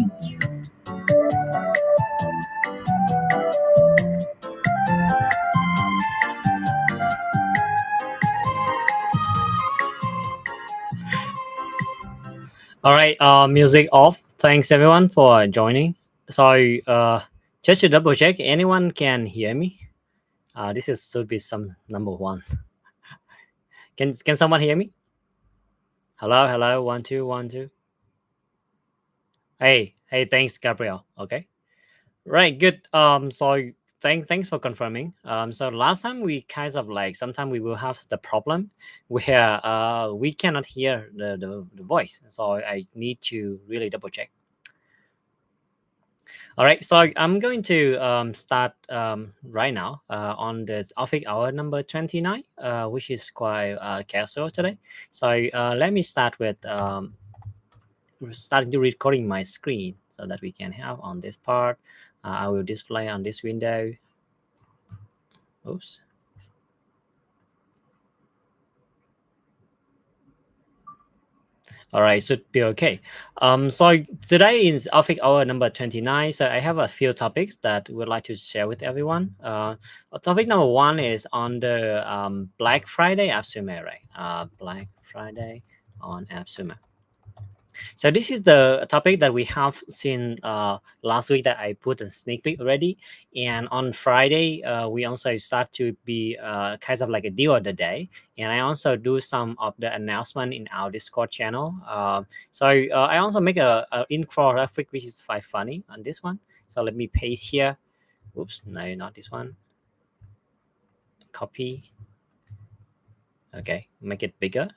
All right, music off. Thanks everyone for joining. So, just to double check, anyone can hear me? This is should be some number one. Can someone hear me? Hello, hello, 1 2 1 2. Hey, thanks, Gabriel. Okay, right, good. So thanks for confirming. So last time we kind of like sometimes we will have the problem where we cannot hear the voice. So I need to really double check. All right, so I'm going to start right now on the office hour number 29, which is quite casual today. So let me start with starting to recording my screen so that we can have on this part. I will display on this window. Oops. All right, should be okay. So today is office hour number 29. So I have a few topics that would like to share with everyone. Topic number one is on the Black Friday AppSumo, right? Black Friday on AppSumo. So this is the topic that we have seen last week that I put a sneak peek already, and on Friday we also start to be kind of like a deal of the day, and I also do some of the announcement in our Discord channel. So I also make a infographic which is quite funny on this one. So let me paste here. Oops, no, not this one. Copy. Okay, make it bigger.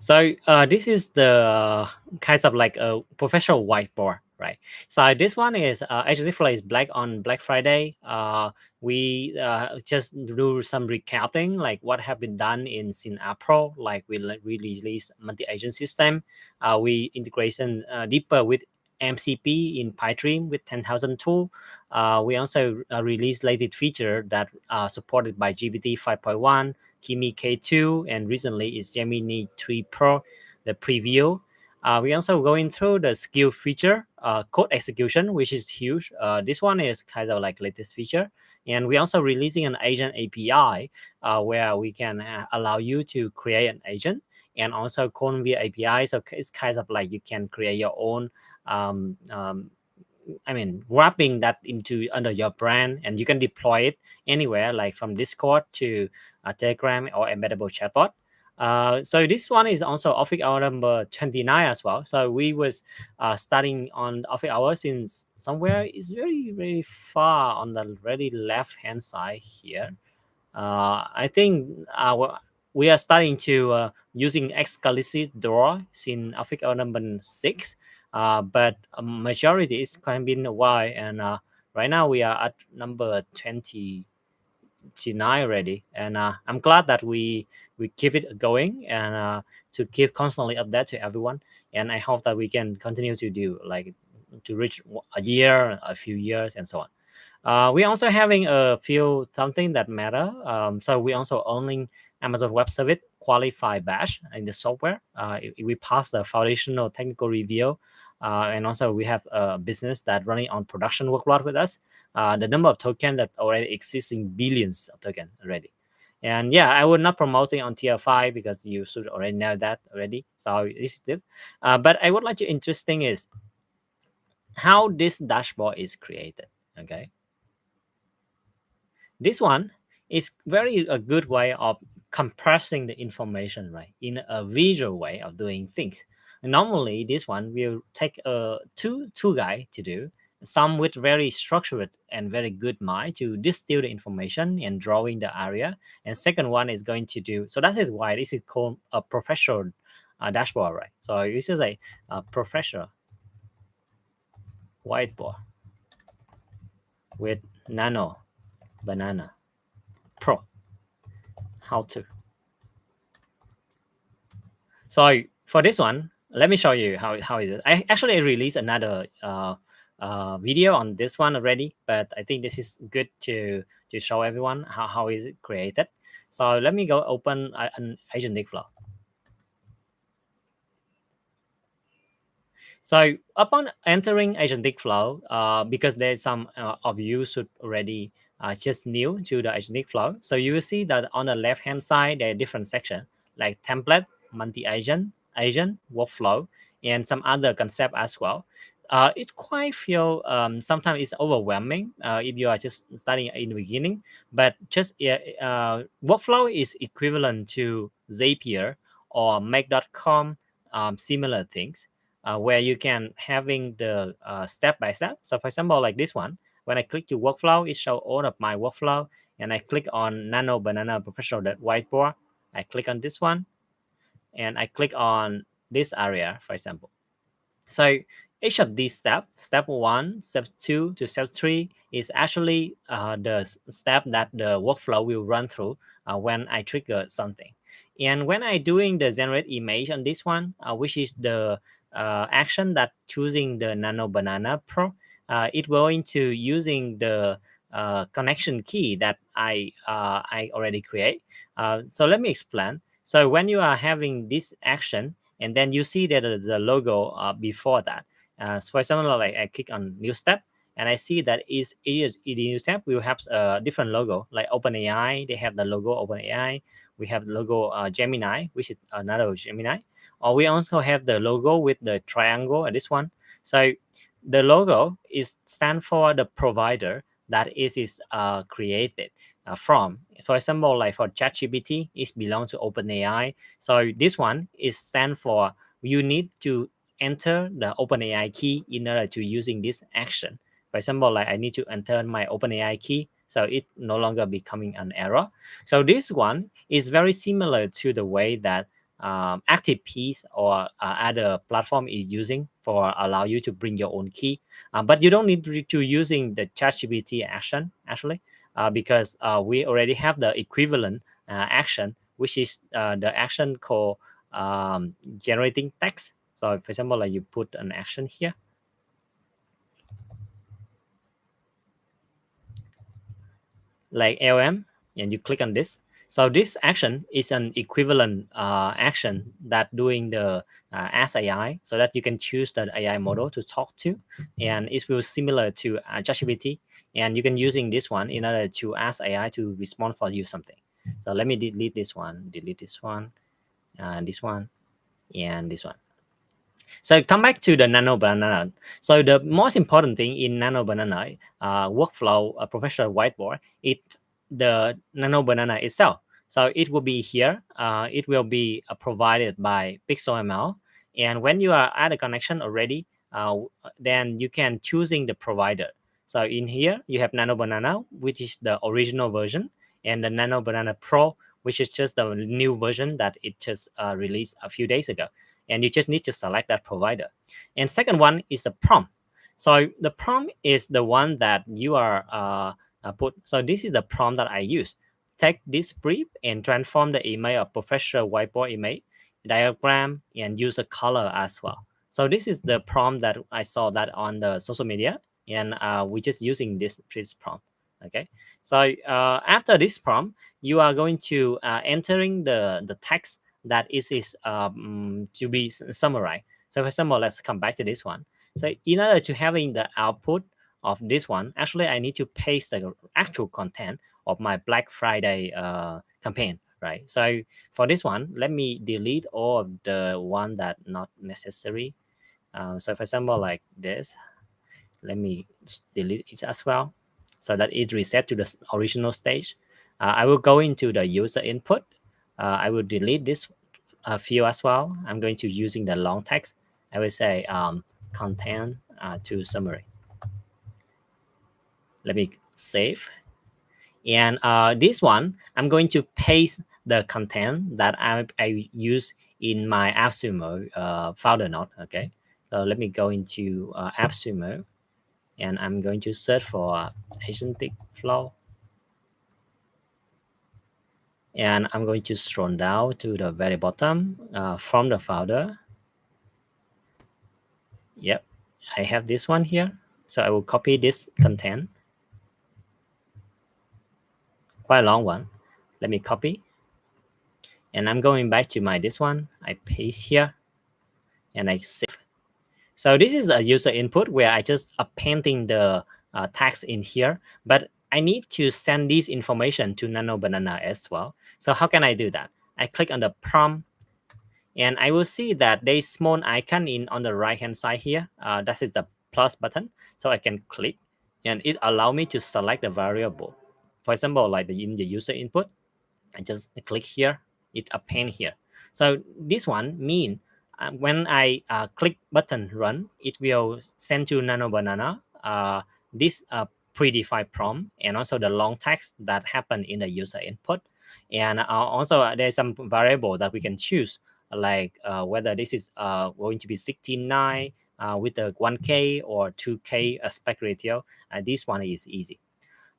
So this is the kind of like a professional whiteboard, right? So this one is AgenticFlow is black on Black Friday. We just do some recapping, like what have been done in April. Like we release multi-agent system. We integration deeper with MCP in PyDream with 10,000 tool. We also release latest feature that are supported by GPT 5.1. Kimi K2, and recently is Gemini 3 Pro, the preview. We also going through the skill feature, code execution, which is huge. This one is kind of like latest feature. And we also releasing an agent API where we can allow you to create an agent and also code via API. So it's kind of like you can create your own um, um, wrapping that into under your brand, and you can deploy it anywhere, like from Discord to Telegram or embeddable chatbot. So this one is also office hour number 29 as well. So we was starting on office hour since somewhere is very far on the very left hand side here. I think we are starting to using explicit door since office hour number 6, but a majority is kind of been a while, and right now we are at number 29 already, and I'm glad that we keep it going and to keep constantly update to everyone, and I hope that we can continue to do like to reach a year, a few years, and so on. We also having a few something that matter. So we also owning Amazon Web Service qualified badge in the software. We pass the foundational technical review, and also we have a business that running on production workload with us. The number of token that already existing billions of token already. And yeah, I would not promoting on tier 5 because you should already know that already. So this is it. But I would like to interesting is how this dashboard is created. Okay. This one is very a good way of compressing the information, right, in a visual way of doing things. Normally, this one will take two guy to do, some with very structured and very good mind to distill the information and drawing the area, and second one is going to do. So that is why this is called a professional dashboard, right? So this is a professional whiteboard with Nano Banana Pro. How to. So for this one, let me show you how is it. I actually released another video on this one already, but I think this is good to show everyone how is it created. So let me go open an AgenticFlow. So upon entering AgenticFlow, because there's some of you should already just new to the AgenticFlow, so you will see that on the left hand side there are different sections like template, multi-agent, agent, workflow, and some other concept as well. It quite feel sometimes it's overwhelming if you are just starting in the beginning, but just workflow is equivalent to Zapier or Make.com, similar things where you can having the step by step. So for example, like this one, when I click to workflow, it show all of my workflow, and I click on Nano Banana Professional Whiteboard. I click on this one, and I click on this area, for example. So each of these steps, step 1, step 2 to step 3, is actually the step that the workflow will run through when I trigger something. And when I doing the generate image on this one, which is the action that choosing the Nano Banana Pro, it going to using the connection key that I already create. So let me explain. So when you are having this action, and then you see that there's a logo before that. So for example, like I click on new step, and I see that each new step will have a different logo. Like OpenAI, they have the logo OpenAI. We have the logo Gemini, which is another Gemini. Or we also have the logo with the triangle and this one. So the logo is stand for the provider that it is created from. For example, like for ChatGPT, it belongs to OpenAI. So this one is stand for you need to enter the OpenAI key in order to using this action. For example, like I need to enter my OpenAI key, so it no longer becoming an error. So this one is very similar to the way that active piece or other platform is using for allow you to bring your own key, but you don't need to using the ChatGPT action actually, because we already have the equivalent action, which is the action called generating text. So for example, like you put an action here like LM, and you click on this. So this action is an equivalent action that doing the Ask AI, so that you can choose the AI model to talk to, and it will similar to ChatGPT, and you can using this one in order to ask AI to respond for you something. So let me delete this one, this one, and this one. So come back to the Nano Banana. So the most important thing in Nano Banana workflow professional whiteboard is the Nano Banana itself. So it will be here. It will be provided by PixelML. And when you are at a connection already, then you can choosing the provider. So in here you have Nano Banana, which is the original version, and the Nano Banana Pro, which is just the new version that it just released a few days ago, and you just need to select that provider. And second one is the prompt. So the prompt is the one that you are put. So this is the prompt that I use. Take this brief and transform the image of professional whiteboard image diagram and use a color as well. So this is the prompt that I saw that on the social media, and we're just using this prompt. Okay. So after this prompt, you are going to entering the text that is to be summarized. So for example, let's come back to this one. So in order to having the output of this one, actually I need to paste the actual content of my Black Friday campaign, right? So for this one, let me delete all of the one that not necessary. So for example, like this, let me delete it as well, so that it reset to the original stage. I will go into the user input. I will delete this field as well. I'm going to using the long text. I will say content to summary. Let me save. And this one, I'm going to paste the content that I use in my AppSumo folder node. Okay. So let me go into AppSumo, and I'm going to search for AgenticFlow. And I'm going to scroll down to the very bottom from the folder. Yep, I have this one here. So I will copy this content, quite a long one. Let me copy. And I'm going back to my this one. I paste here and I save. So this is a user input where I just appending the text in here, but I need to send this information to Nano Banana as well. So how can I do that? I click on the prompt, and I will see that there is small icon in on the right hand side here. That is the plus button. So I can click, and it allow me to select the variable. For example, like in the user input, I just click here, it append here. So this one mean when I click button run, it will send to Nano Banana this predefined prompt and also the long text that happen in the user input. And also there's some variable that we can choose, like whether this is going to be 69 with a 1K or 2K aspect ratio. This one is easy.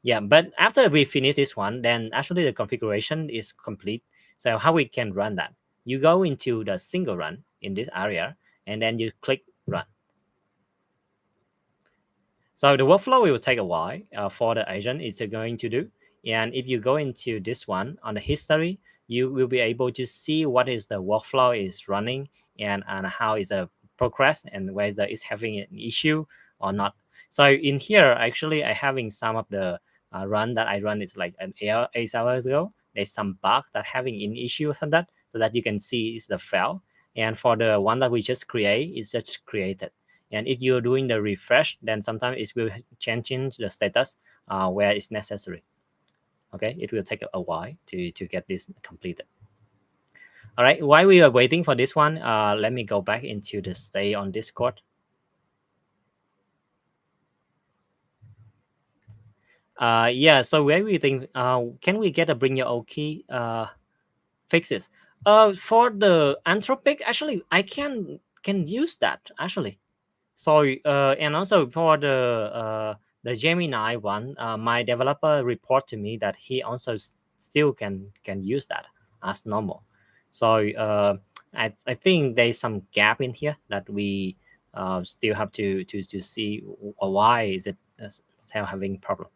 Yeah, but after we finish this one, then actually the configuration is complete. So how we can run that? You go into the single run in this area, and then you click run. So the workflow will take a while for the agent it's going to do. And if you go into this one on the history, you will be able to see what is the workflow is running, and how is the progress, and whether it's having an issue or not. So in here, actually, I having some of the run that I run is like 8 hours ago. There's some bug that having an issue from that, so that you can see is the fail. And for the one that we just create, it's just created. And if you're doing the refresh, then sometimes it will change the status where it's necessary. Okay, it will take a while to get this completed. All right, while we are waiting for this one, let me go back into the stay on Discord. Yeah, so where we think, can we get a bring your own key fixes? For the Anthropic, actually, I can use that actually. So and also for the Gemini one, my developer report to me that he also still can use that as normal. So I think there's some gap in here that we still have to see why is it still having problem.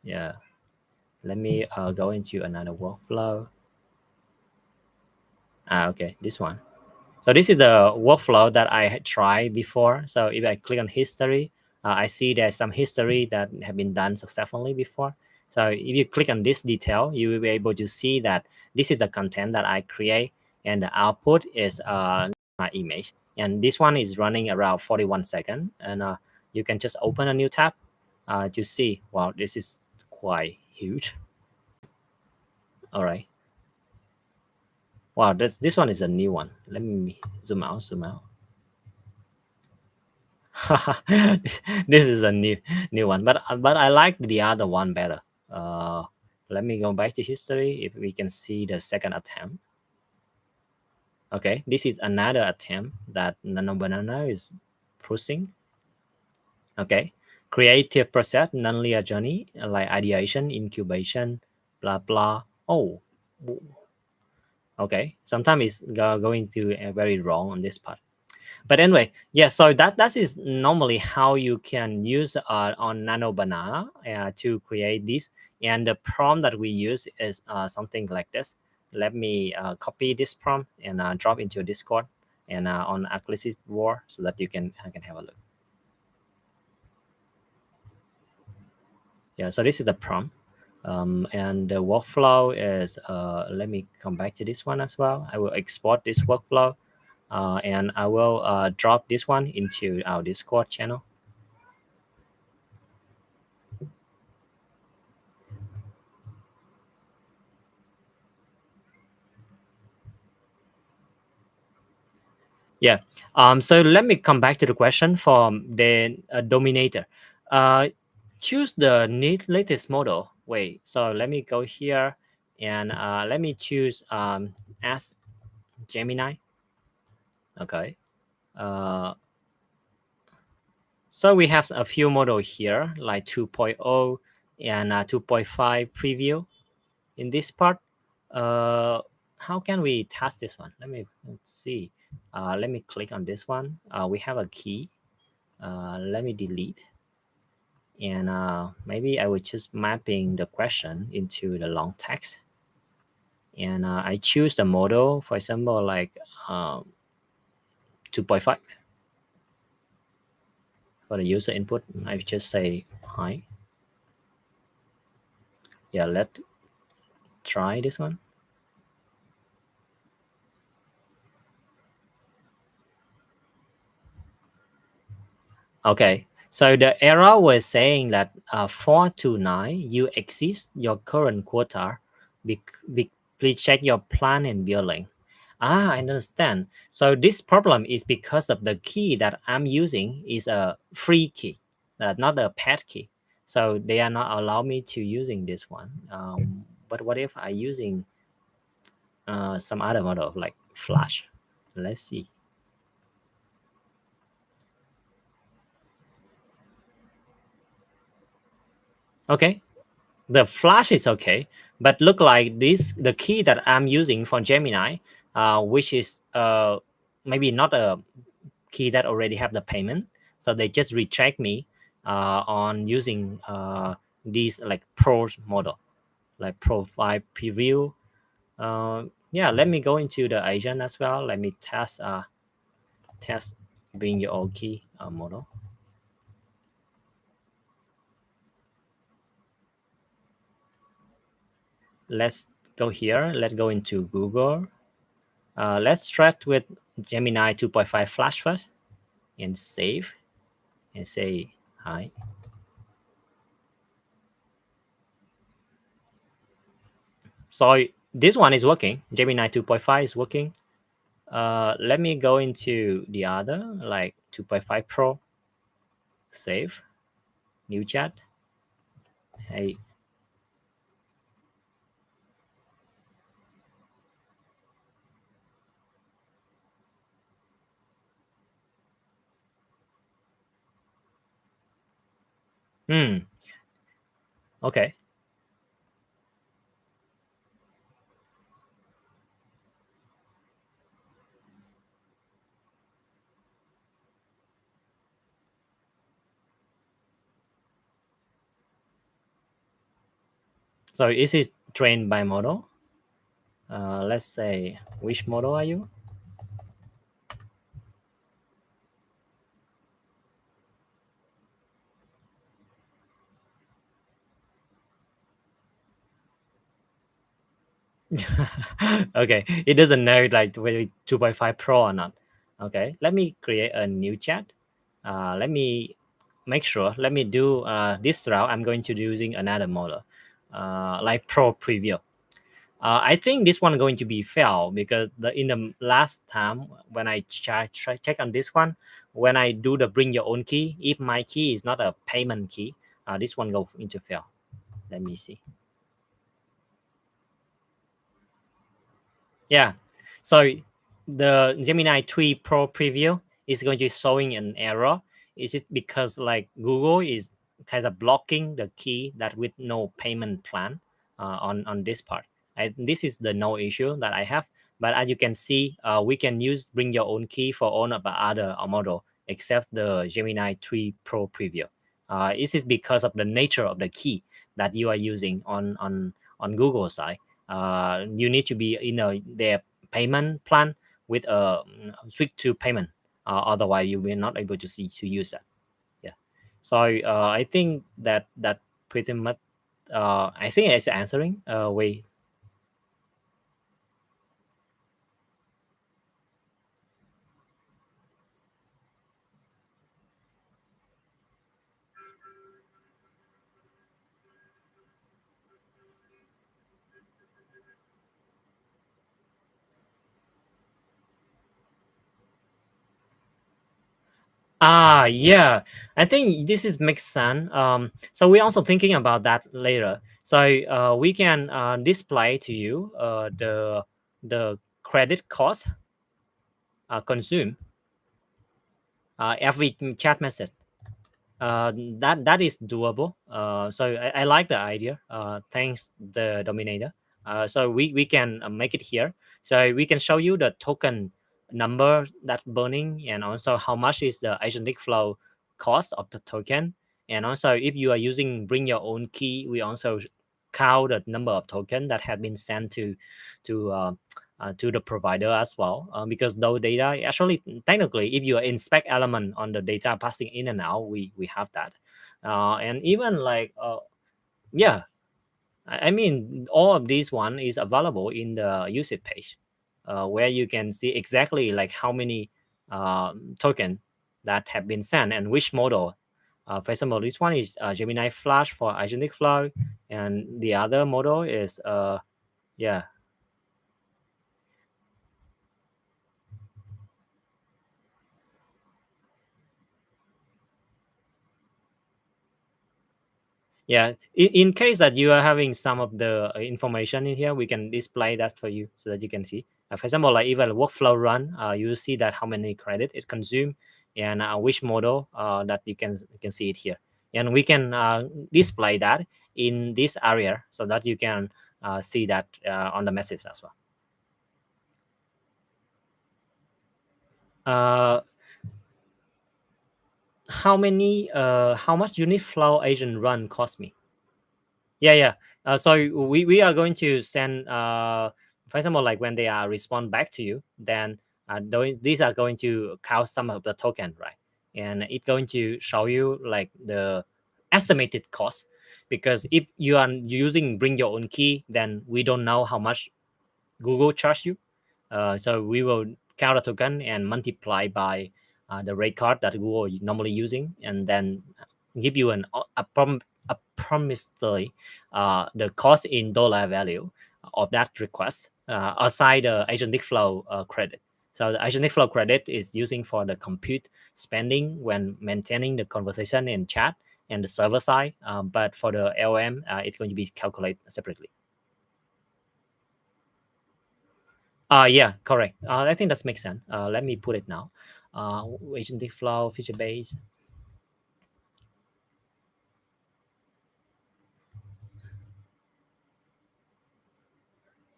Yeah, let me go into another workflow. Okay, this one. So this is the workflow that I had tried before. So if I click on history, I see there's some history that have been done successfully before. So if you click on this detail, you will be able to see that this is the content that I create, and the output is my image. And this one is running around 41 seconds. And you can just open a new tab to see, wow, this is quite huge. All right. Wow, this one is a new one. Let me zoom out. This is a new one, but I like the other one better. Uh, Let me go back to history if we can see the second attempt. Okay, this is another attempt that Nano Banana is pushing. Okay, creative process, non-linear journey like ideation, incubation, blah blah. Oh, okay. Sometimes it's going to very wrong on this part. But anyway, yeah, so that is normally how you can use on Nano Banana to create this. And the prompt that we use is something like this. Let me copy this prompt and drop into Discord and on Acquisition War so that you can have a look. Yeah, so this is the prompt. And the workflow is, let me come back to this one as well. I will export this workflow and I will drop this one into our Discord channel. Yeah. So let me come back to the question from the dominator. Uh, Choose the latest model. Wait. So let me go here and let me choose Ask Gemini. Okay. Uh, so we have a few models here like 2.0 and 2.5 preview in this part. Uh, how can we test this one? Let's see. Let me click on this one. We have a key. Let me delete, and maybe I will just mapping the question into the long text. and I choose the model, for example, like 2.5 for the user input. I just say hi. Yeah, let's try this one. Okay, so the error was saying that 429, you exceed your current quota. Please check your plan and billing. Ah, I understand. So this problem is because of the key that I'm using is a free key, not a paid key. So they are not allow me to using this one. But what if I using some other model like Flash? Let's see. Okay, the Flash is okay, but look like this the key that I'm using for Gemini, which is maybe not a key that already have the payment, so they just retract me on using these like pro model, like profile preview. Yeah, let me go into the agent as well. Let me test bring your own key model. Let's go here. Let's go into Google. Let's start with Gemini 2.5 Flash first and save and say hi. So this one is working. Gemini 2.5 is working. Let me go into the other like 2.5 Pro. Save new chat. Hey. Hmm. Okay. So is it trained by model? Let's say which model are you? Okay, it doesn't know like whether it's 2.5 Pro or not. Okay, let me create a new chat. Let me make sure. Let me do this route. I'm going to do using another model, like Pro Preview. I think this one going to be fail because in the last time when I try check on this one, when I do the bring your own key, if my key is not a payment key, this one go into fail. Let me see. Yeah. So the Gemini 3 Pro preview is going to showing an error. Is it because like Google is kind of blocking the key that with no payment plan on this part? This is the no issue that I have. But as you can see, we can use bring your own key for all of the other model except the Gemini 3 Pro preview. This is because of the nature of the key that you are using on Google side. You need to be in their payment plan with a switch to payment. Otherwise, you will not able to see to use that. Yeah. So I think that pretty much. I think it's answering. Wait. Yeah. I think this is makes sense. So we're also thinking about that later. So we can display to you the credit cost consume every chat message. That is doable. So I like the idea. Thanks the dominator. So we can make it here. So we can show you the token number that burning and also how much is the agentic flow cost of the token. And also if you are using bring your own key, we also count the number of tokens that have been sent to to the provider as well, because those data actually technically, if you inspect element on the data passing in and out, we have that, and even like yeah, I mean, all of these one is available in the usage page, where you can see exactly like how many token that have been sent and which model. For example, this one is Gemini Flash for AgenticFlow, and the other model is yeah. Yeah, in case that you are having some of the information in here, we can display that for you so that you can see. For example, like even workflow run, you see that how many credit it consume and which model that you can see it here, and we can display that in this area so that you can see that on the message as well. Uh, how much unit flow agent run cost me? Yeah, yeah. So we are going to send, for example, like when they are respond back to you, then these are going to count some of the token, right? And it's going to show you like the estimated cost, because if you are using bring your own key, then we don't know how much Google charge you. So we will count a token and multiply by the rate card that Google is normally using, and then give you a promissory the cost in dollar value of that request, aside the agentic flow credit. So the agentic flow credit is using for the compute spending when maintaining the conversation in chat and the server side, but for the LM, it's going to be calculated separately. Yeah, correct. I think that makes sense. Let me put it now. Agentic flow, feature base.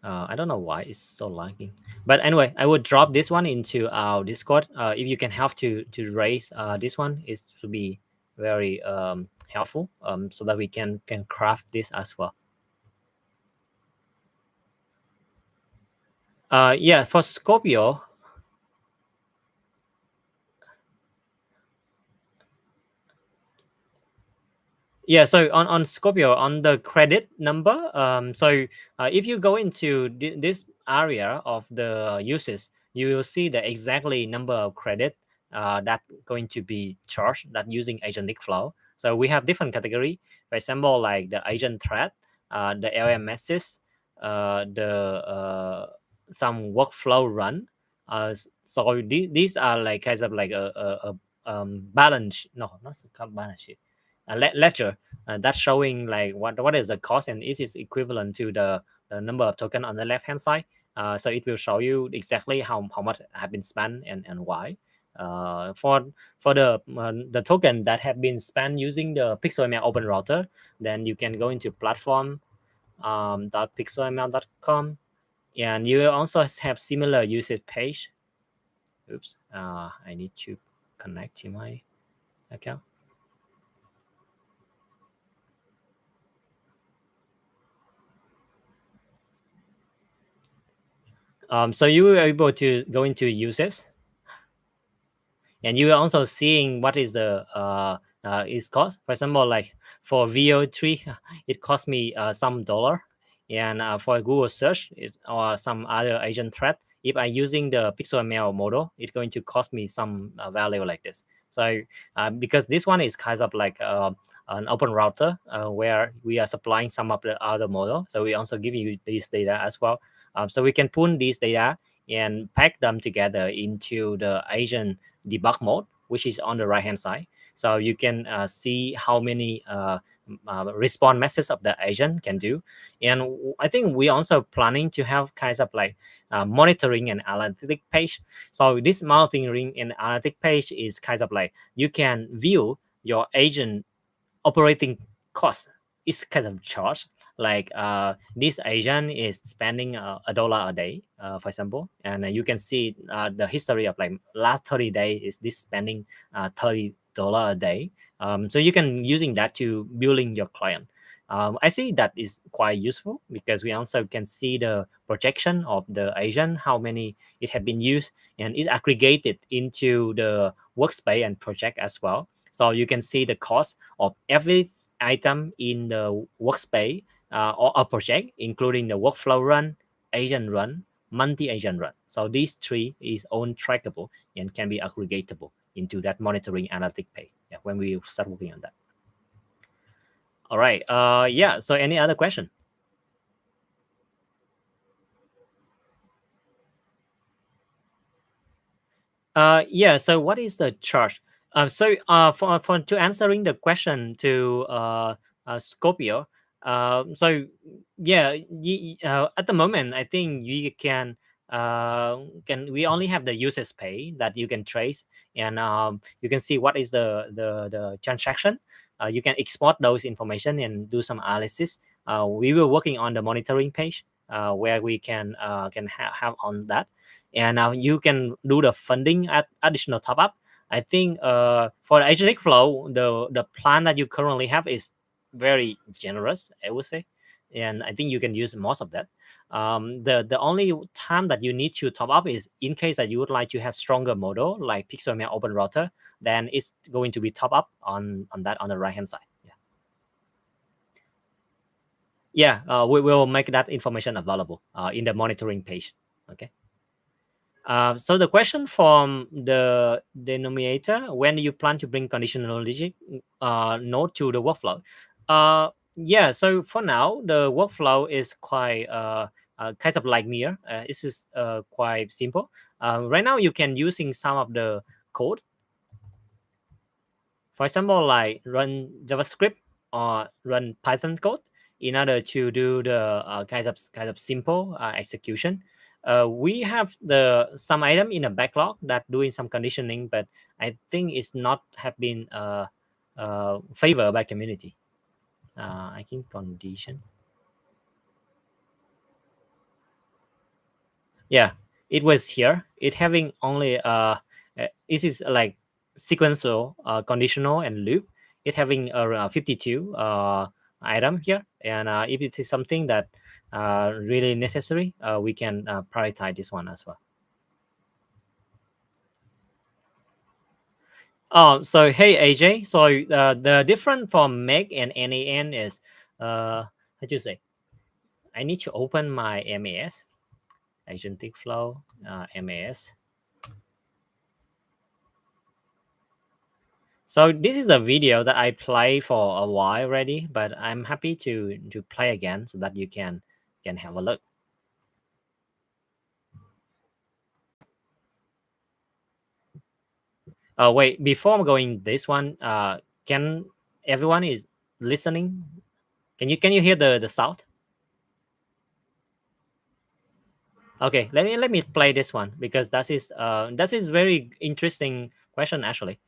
I don't know why it's so lagging, but anyway, I would drop this one into our Discord. If you can help to raise this one, it should be very helpful. So that we can craft this as well. Yeah, for Scorpio, yeah, so on Scorpio, on the credit number, so if you go into this area of the uses, you will see the exactly number of credit that going to be charged that using agentic flow. So we have different category. For example, like the agent thread, the LMSs, the some workflow run. So these are like kinds of like a balance. No, not a balance sheet, a ledger that's showing like what is the cost, and it is equivalent to the number of token on the left hand side. So it will show you exactly how much have been spent and why. For the token that have been spent using the pixelml open router, then you can go into platform .pixelml.com, and you will also have similar usage page. Oops, I need to connect to my account. So you were able to go into uses, and you are also seeing what is the its cost. For example, like for VO3, it cost me some dollar, and for Google search or some other agent thread, if I using the PixelML model, it's going to cost me some value like this. So because this one is kind of like an open router where we are supplying some of the other model, so we also give you this data as well. So we can pull these data and pack them together into the agent debug mode, which is on the right hand side. So you can see how many response messages of the agent can do. And I think we also planning to have kinds of like monitoring and analytic page. So this monitoring and analytic page is kind of like you can view your agent operating cost is kind of charged. Like this agent is spending $1 a day, for example, and you can see the history of like last 30 days is this spending $30 a day. So you can using that to billing your client. I see that is quite useful because we also can see the projection of the agent, how many it had been used, and it aggregated into the workspace and project as well. So you can see the cost of every item in the workspace or a project, including the workflow run, agent run, multi-agent run. So these three is own trackable and can be aggregatable into that monitoring analytic page. Yeah, when we start working on that. All right. Yeah. So any other question? Yeah. So what is the charge? For to answering the question to Scorpio. So yeah, at the moment, I think you can we only have the users pay that you can trace, and you can see what is the transaction. You can export those information and do some analysis. We were working on the monitoring page where we have on that, and now you can do the funding at additional top up. I think for the agentic flow, the plan that you currently have is very generous, I would say, and I think you can use most of that. The only time that you need to top up is in case that you would like to have stronger model like pixelmail open router, then it's going to be top up on that on the right hand side. Yeah, yeah, we will make that information available in the monitoring page. Okay. So the question from the denominator: when do you plan to bring conditional logic node to the workflow? Yeah. So for now, the workflow is quite kind of like near. This is quite simple. Right now, you can using some of the code, for example, like run JavaScript or run Python code in order to do the kind of simple execution. We have the some item in a backlog that doing some conditioning, but I think it's not have been favored by community. I think condition. Yeah, it was here. It having only this is like sequential, conditional, and loop. It having around 52 item here, and if it is something that really necessary, we can prioritize this one as well. So hey AJ, so the difference from Meg and NAN is how do you say? I need to open my MAS, AgenticFlow, MAS. So this is a video that I play for a while already, but I'm happy to play again so that you can have a look. Wait, before I'm going this one, can everyone is listening? Can you hear the sound? Okay, let me play this one because that is very interesting question actually.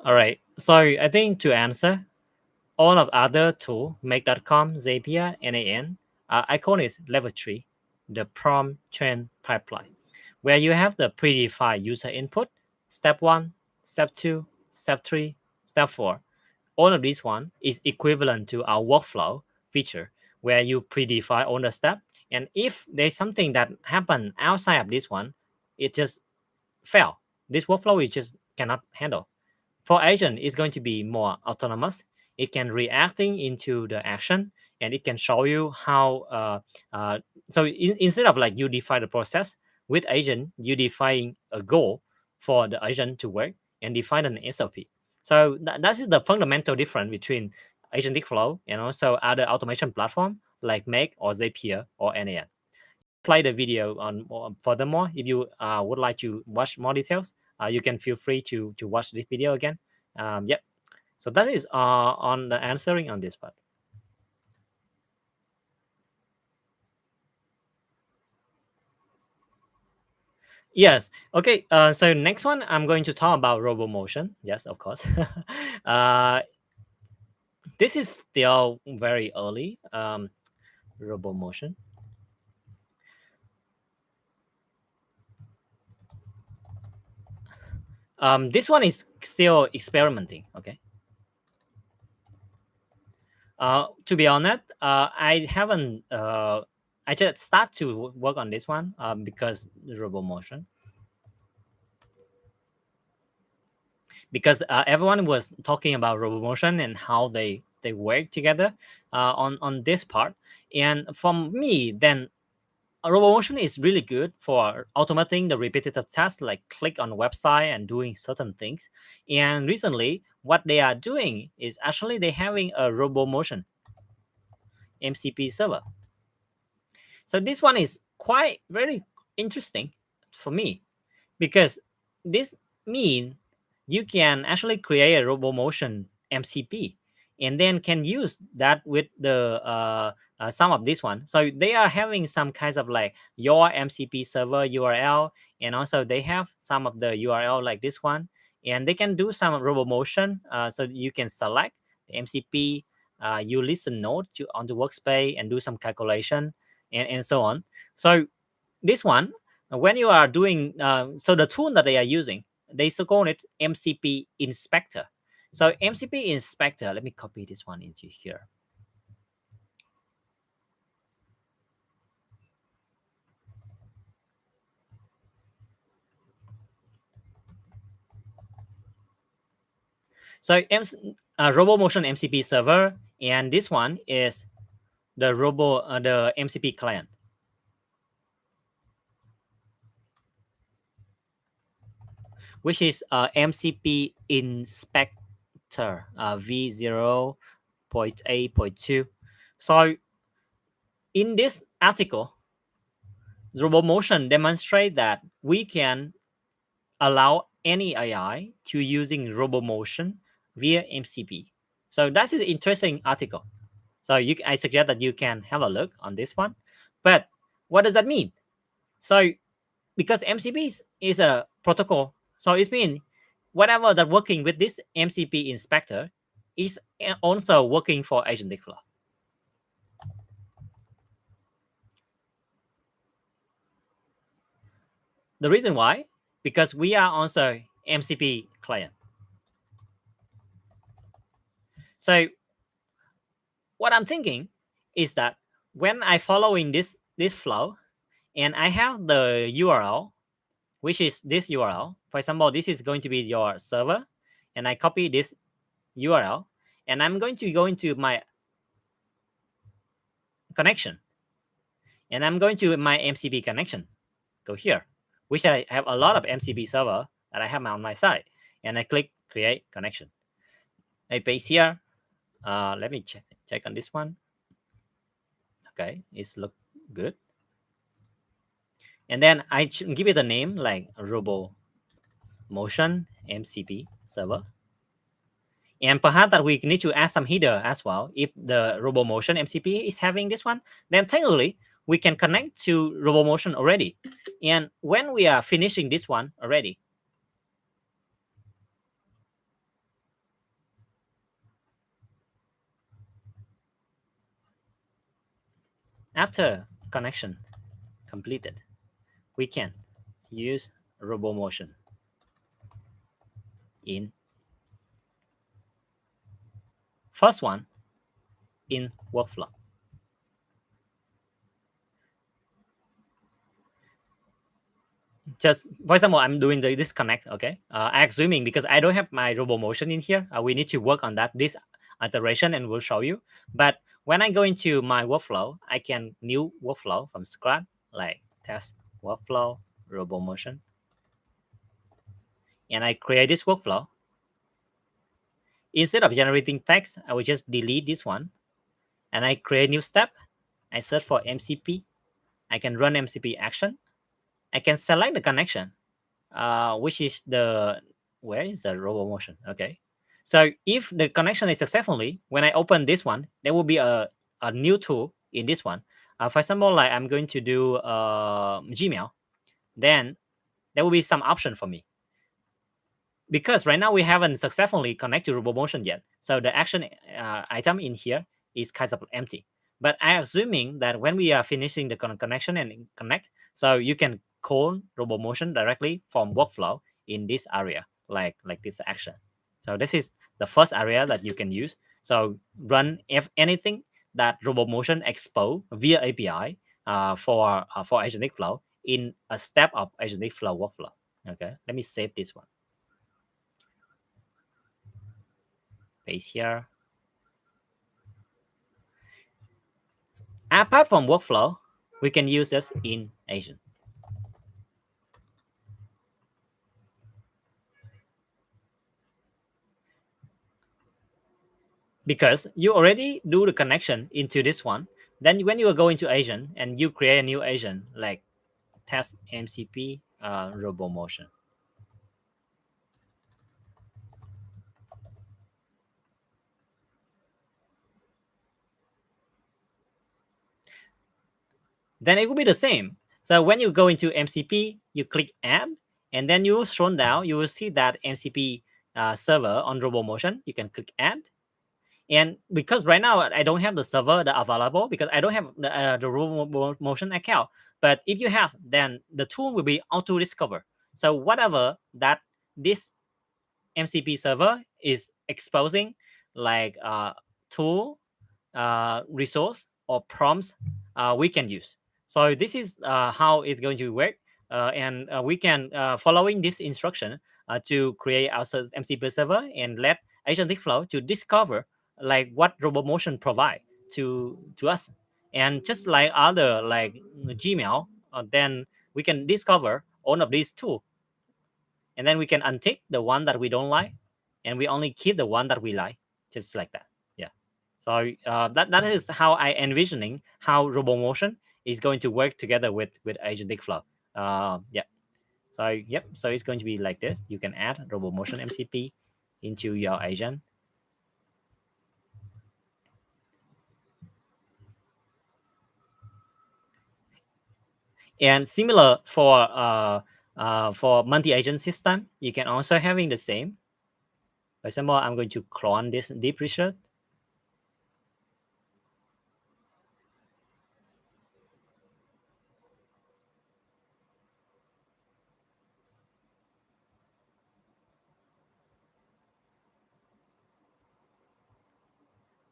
All right. So I think to answer, all of other tool, make.com, Zapier, NAN, icon is level 3, the prompt train pipeline, where you have the predefined user input, step 1, step 2, step 3, step 4. All of this one is equivalent to our workflow feature, where you predefine all the step. And if there's something that happen outside of this one, it just fail. This workflow is just cannot handle. For agent, it's going to be more autonomous. It can reacting into the action, and it can show you how. So instead of like you define the process with agent, you define a goal for the agent to work and define an SOP. So that is the fundamental difference between AgenticFlow and also other automation platform like Make or Zapier or NAN. Play the video on furthermore. If you would like to watch more details, you can feel free to watch this video again. Yep. So that is on the answering on this part. Yes. Okay. So next one, I'm going to talk about RoboMotion. Yes, of course. uh, this is still very early. RoboMotion. This one is still experimenting. Okay. To be honest, I haven't. I just start to work on this one because RoboMotion. Because everyone was talking about RoboMotion and how they work together on this part. And for me, then RoboMotion is really good for automating the repetitive tasks like click on a website and doing certain things. And recently, what they are doing is actually they having a RoboMotion MCP server. So this one is quite very interesting for me because this mean you can actually create a RoboMotion MCP and then can use that with the some of this one. So they are having some kinds of like your MCP server URL, and also they have some of the URL like this one, and they can do some RoboMotion. So you can select the MCP, you listen node to on the workspace and do some calculation and so on. So this one, when you are doing, so the tool that they are using, they so call it MCP inspector. So MCP inspector, let me copy this one into here. So RoboMotion MCP server, and this one is the MCP client, which is MCP inspector v0.8.2. So in this article, RoboMotion demonstrate that we can allow any AI to using RoboMotion via MCP. So that's an interesting article. So I suggest that you can have a look on this one. But what does that mean? So because MCP is a protocol, so it means whatever that working with this MCP inspector is also working for AgenticFlow. The reason why, because we are also MCP client. So what I'm thinking is that when I following this flow and I have the URL, which is this URL. For example, this is going to be your server, and I copy this URL, and I'm going to go into my connection, and I'm going to my MCP connection. Go here, which I have a lot of MCP server that I have on my side, and I click create connection. I paste here. Let me check on this one. Okay, it's look good. And then I give it a name like Robo Motion MCP server. And perhaps that we need to add some header as well. If the RoboMotion MCP is having this one, then technically we can connect to RoboMotion already. And when we are finishing this one already, After connection completed, we can use RoboMotion in first one in workflow. Just for example, I'm doing the disconnect. Okay, I'm zooming because I don't have my RoboMotion in here. We need to work on that this iteration, and we'll show you. But when I go into my workflow, I can new workflow from scratch, like test workflow RoboMotion, and I create this workflow. Instead of generating text, I will just delete this one, and I create new step. I search for MCP. I can run MCP action. I can select the connection, which is the where is the RoboMotion? Okay, so if the connection is successfully, when I open this one, there will be a new tool in this one. For example, like I'm going to do Gmail, then there will be some option for me because right now we haven't successfully connected to RoboMotion yet. So the action item in here is kind of empty. But I'm assuming that when we are finishing the connection and connect, so you can call RoboMotion directly from workflow in this area, like this action. So this is the first area that you can use. So run if anything that RoboMotion expose via API for AgenticFlow in a step of AgenticFlow workflow. Okay, let me save this one. Paste here. Apart from workflow, we can use this in agent. Because you already do the connection into this one, then when you go into agent and you create a new agent like test MCP RoboMotion, then it will be the same. So when you go into MCP, you click add, and then you scroll down, you will see that MCP server on RoboMotion. You can click add. And because right now I don't have the server that available because I don't have the RoboMotion account. But if you have, then the tool will be auto discover. So whatever that this MCP server is exposing, like tool, resource, or prompts, we can use. So this is how it's going to work, and we can following this instruction to create our MCP server and let AgenticFlow to discover like what RoboMotion provide to us, and just like other like Gmail, then we can discover all of these tools, and then we can untick the one that we don't like, and we only keep the one that we like, just like that. Yeah. So that is how I envisioning how RoboMotion is going to work together with AgenticFlow. Yeah. So yep. So it's going to be like this. You can add RoboMotion MCP into your agent. And similar for multi-agent system, you can also having the same. For example, I'm going to clone this deep research.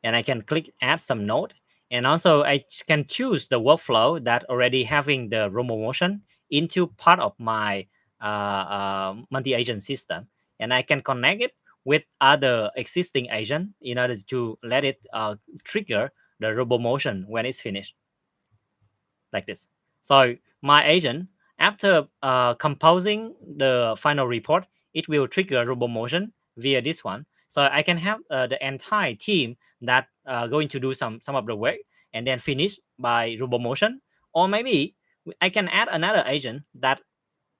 And I can click add some node. And also I can choose the workflow that already having the RoboMotion into part of my multi-agent system. And I can connect it with other existing agent in order to let it trigger the RoboMotion when it's finished, like this. So my agent, after composing the final report, it will trigger RoboMotion via this one. So I can have the entire team that going to do some of the work and then finish by RoboMotion. Or maybe I can add another agent that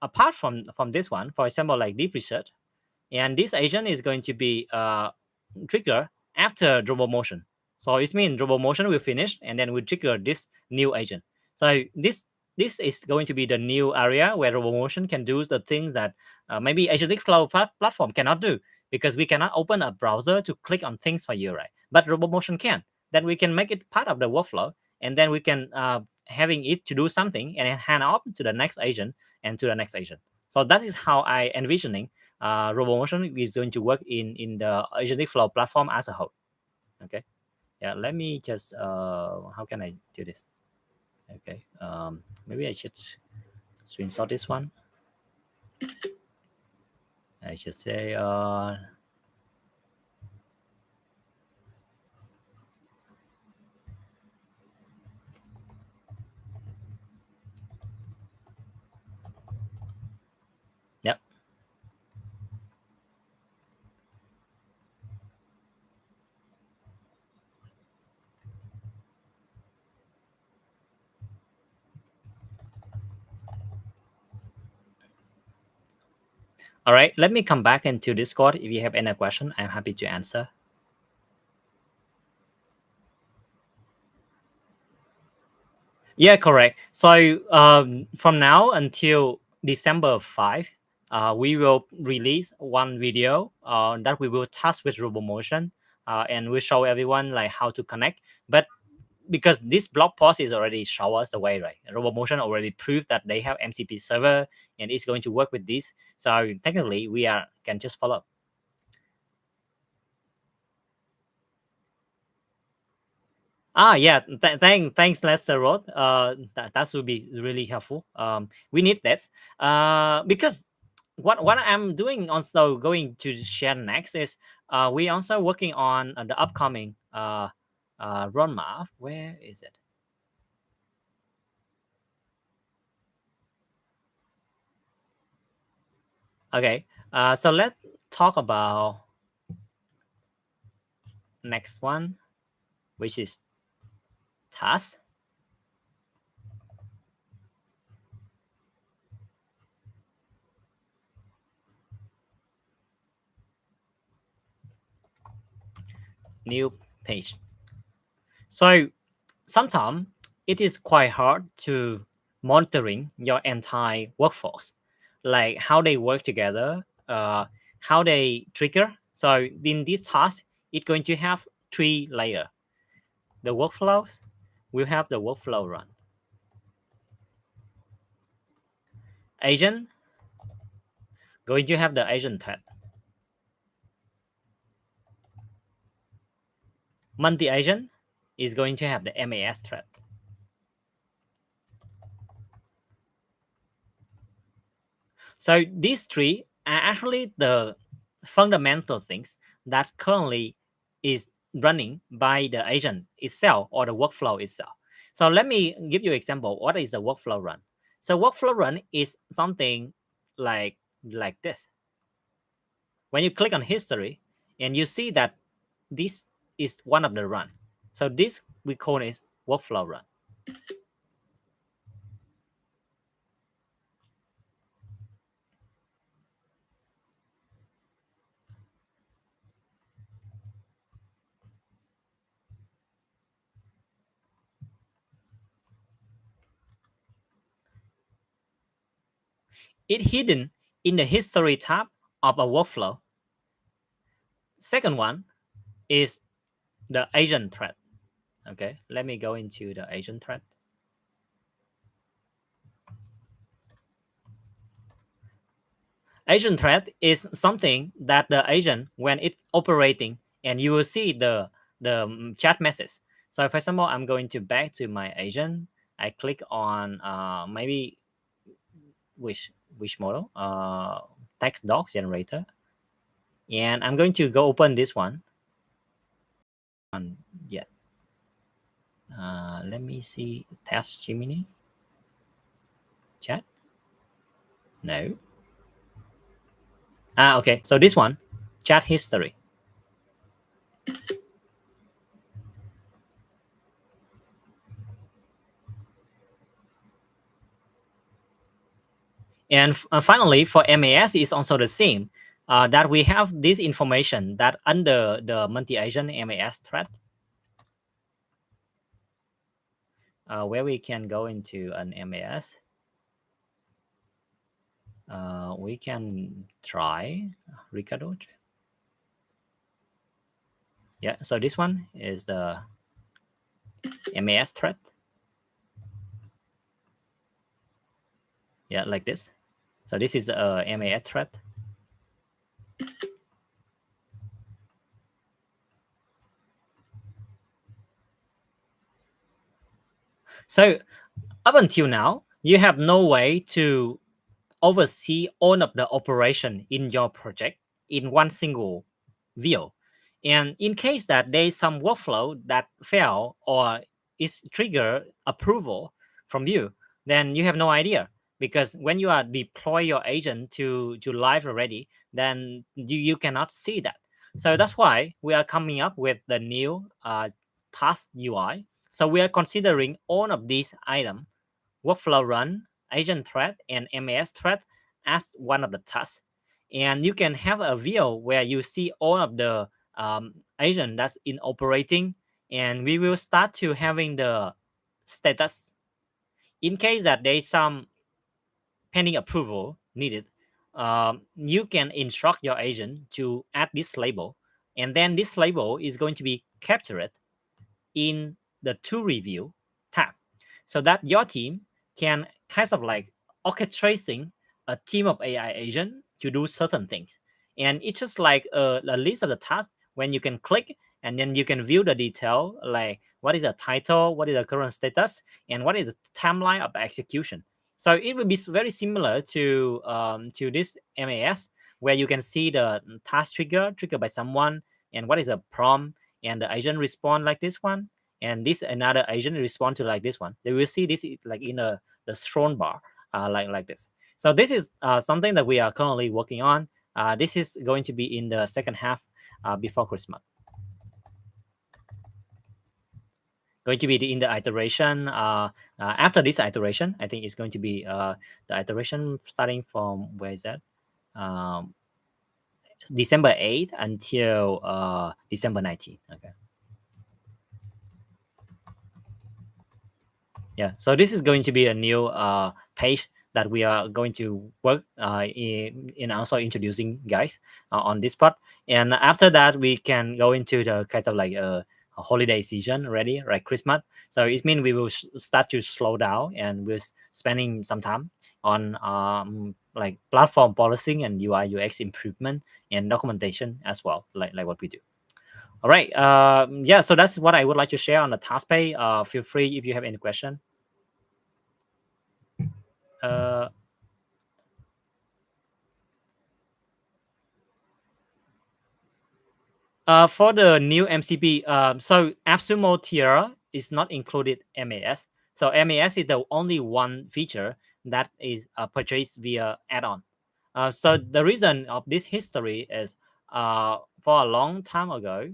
apart from this one, for example, like deep research, and this agent is going to be trigger after RoboMotion. So it means RoboMotion will finish and then we trigger this new agent. So this is going to be the new area where RoboMotion can do the things that maybe AgenticFlow platform cannot do, because we cannot open a browser to click on things for you, right? But RoboMotion can. Then we can make it part of the workflow, and then we can having it to do something and then hand off to the next agent and to the next agent. So that is how I envisioning RoboMotion is going to work in the AgenticFlow platform as a whole. Okay, yeah, let me just how can I do this? Okay, maybe I should screenshot this one. I should say yep. All right, let me come back into Discord. If you have any question, I'm happy to answer. Yeah, correct. So from now until December 5, we will release one video that we will test with RoboMotion, and we show everyone like how to connect. But because this blog post is already show us the way, right? RoboMotion already proved that they have MCP server and it's going to work with this. So technically, we can just follow. Yeah. Thanks, Lester Road. That would be really helpful. We need that. Because what I'm doing also going to share next is we also working on the upcoming roadmap. Where is it? Okay. So let's talk about next one, which is task. New page. So sometimes it is quite hard to monitoring your entire workforce, like how they work together, how they trigger. So in this task, it's going to have three layer. The workflows will have the workflow run. Agent going to have the agent thread. Multi-agent is going to have the MAS thread. So these three are actually the fundamental things that currently is running by the agent itself or the workflow itself. So let me give you an example. What is the workflow run? So workflow run is something like this. When you click on history and you see that this is one of the run. So this we call it workflow run. It hidden in the history tab of a workflow. Second one is the agent thread. Okay, let me go into the agent thread. Agent thread is something that the agent, when it's operating, and you will see the chat message. So for example, I'm going to back to my agent. I click on maybe which model, text doc generator, and I'm going to go open this one. Yeah. Let me see. Test Gemini chat. No. Okay. So this one, chat history. And finally, for MAS, is also the same. That we have this information that under the multi-agent MAS thread, where we can go into an MAS. We can try Ricardo. Yeah, so this one is the MAS thread. Yeah, like this. So this is a MAS thread. So up until now, you have no way to oversee all of the operation in your project in one single view. And in case that there is some workflow that fail or is trigger approval from you, then you have no idea, because when you are deploy your agent to live already, then you cannot see that. So that's why we are coming up with the new task UI. So we are considering all of these items: workflow run, agent thread, and MAS thread as one of the tasks. And you can have a view where you see all of the agent that's in operating, and we will start to having the status. In case that there is some pending approval needed, you can instruct your agent to add this label, and then this label is going to be captured in the to review tab, so that your team can kind of like orchestrating a team of AI agent to do certain things. And it's just like a list of the tasks when you can click, and then you can view the detail, like what is the title, what is the current status, and what is the timeline of execution. So it will be very similar to this MAS, where you can see the task triggered by someone, and what is a prompt, and the agent respond like this one, and this another agent respond to like this one. They will see this like in the scroll bar, like this. So this is something that we are currently working on. This is going to be in the second half before Christmas. Going to be in the iteration after this iteration. I think it's going to be the iteration starting from, where is that? Um, December 8th until December 19th. Okay. Yeah, so this is going to be a new page that we are going to work in also introducing guys on this part. And after that, we can go into the kind of like a holiday season already, right? Christmas. So it means we will start to slow down, and we're spending some time on like platform policing and UI UX improvement and documentation as well, like what we do. All right. Yeah, so that's what I would like to share on the task pay. Feel free if you have any question. Uh, for the new MCP, so AppSumo tier is not included MAS. So MAS is the only one feature that is purchased via add-on. So the reason of this history is for a long time ago,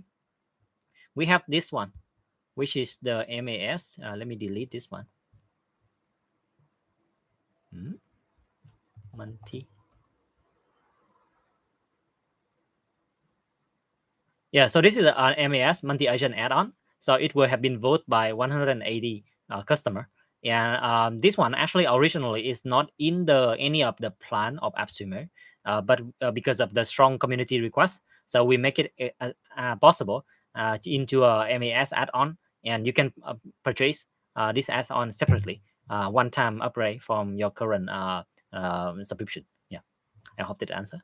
we have this one, which is the MAS. Let me delete this one. Multi. Yeah, so this is an MAS multi-agent add-on. So it will have been voted by 180 customer. And this one actually originally is not in the any of the plan of AppSumo, but because of the strong community request, so we make it possible into a MAS add-on, and you can purchase this add-on separately, one-time upgrade from your current subscription. Yeah, I hope that answer.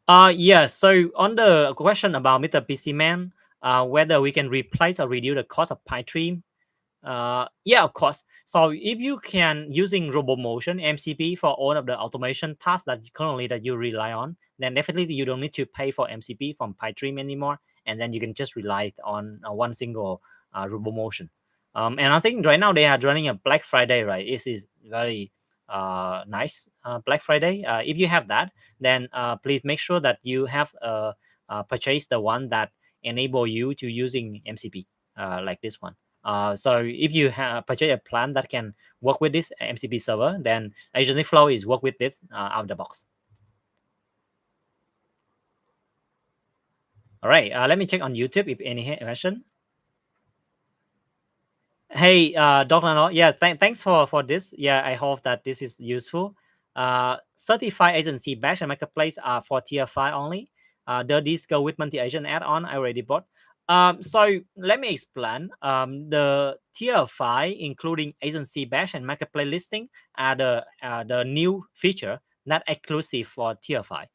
Yeah. So on the question about Mr. PC Man, whether we can replace or reduce the cost of PyTree, yeah, of course. So if you can using RoboMotion MCP for all of the automation tasks that currently that you rely on, then definitely you don't need to pay for MCP from PyTree anymore, and then you can just rely on one single RoboMotion. And I think right now they are running a Black Friday, right? It is very nice Black Friday. If you have that, then please make sure that you have purchased the one that enable you to using MCP like this one. So if you have purchase a plan that can work with this MCP server, then AgenticFlow is work with this out of the box. All right, let me check on YouTube if any question. Hey, Dr. No, yeah, thanks for this. Yeah, I hope that this is useful. Certified agency batch and marketplace are for tier 5 only. The disco with multi-agent add-on I already bought. So let me explain. The tier 5, including agency batch and marketplace listing, are the new feature not exclusive for tier 5,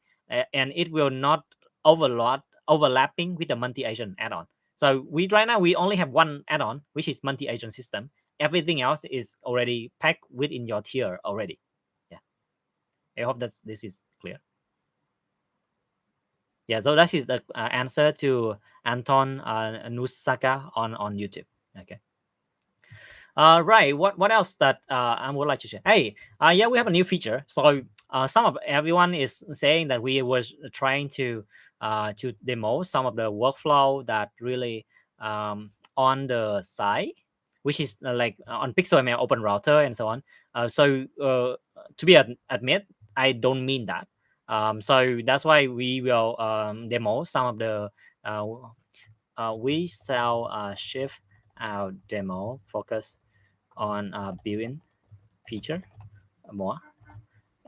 and it will not overlapping with the multi-agent add-on. So right now we only have one add-on, which is multi-agent system. Everything else is already packed within your tier already. Yeah, I hope this is clear. Yeah, so that is the answer to Anton Nusaka on YouTube. Okay. Right. What else that I would like to share? Hey, yeah, we have a new feature. So some of everyone is saying that we was trying to demo some of the workflow that really on the side, which is like on PixelML Open Router and so on. To be admit, I don't mean that. So that's why we will demo some of the we shall shift our demo focus on built-in feature more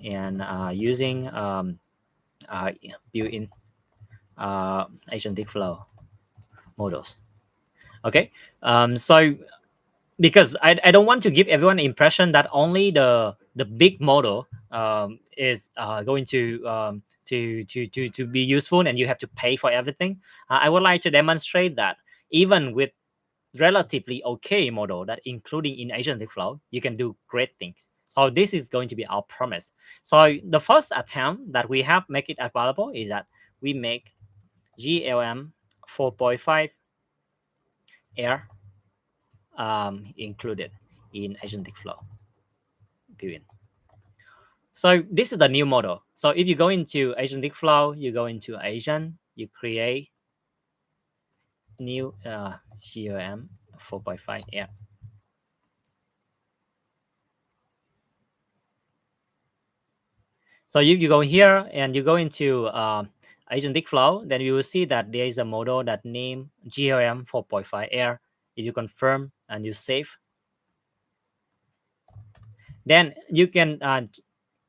and using built-in AgenticFlow models. Okay, so because I don't want to give everyone the impression that only the big model is going to be useful and you have to pay for everything. I would like to demonstrate that even with relatively okay model that including in AgenticFlow, you can do great things. So this is going to be our promise. So the first attempt that we have make it available is that we make GLM 4.5 Air included in AgenticFlow built-in. So this is the new model. So if you go into AgenticFlow, you go into Agent, you create new GLM 4.5 Air. So you go here and you go into AgenticFlow, then you will see that there is a model that named GLM 4.5 Air. If you confirm and you save, then you can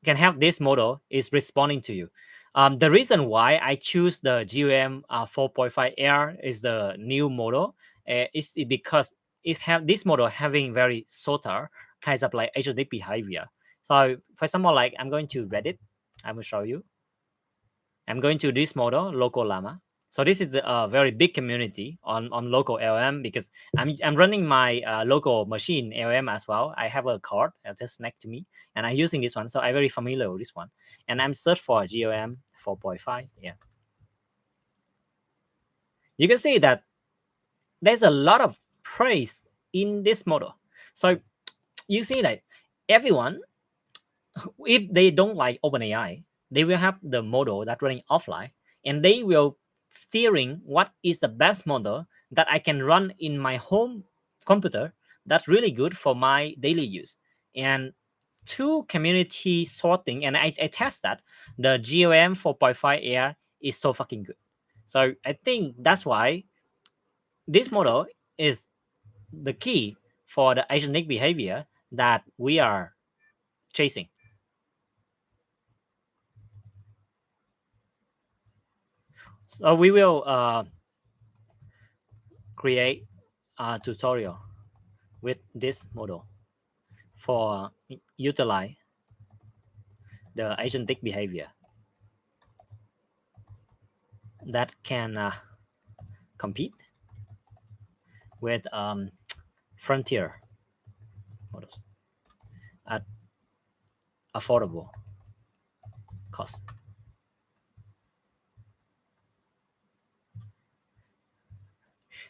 have this model is responding to you. The reason why I choose the GLM 4.5 Air is the new model is because it's have this model having very shorter kinds of like agentic behavior. So for example, like I'm going to Reddit, I will show you. I'm going to this model, local llama. So this is a very big community on local LM because I'm running my local machine LM as well. I have a card just next to me, and I'm using this one, so I'm very familiar with this one. And I'm search for GOM 4.5. Yeah, you can see that there's a lot of praise in this model. So you see that everyone, if they don't like OpenAI, they will have the model that running offline, and they will steering what is the best model that I can run in my home computer that's really good for my daily use. And to community sorting, and I test that the GOM 4.5 Air is so fucking good. So I think that's why this model is the key for the agentic behavior that we are chasing. So we will create a tutorial with this model for utilize the agentic behavior that can compete with frontier models at affordable cost.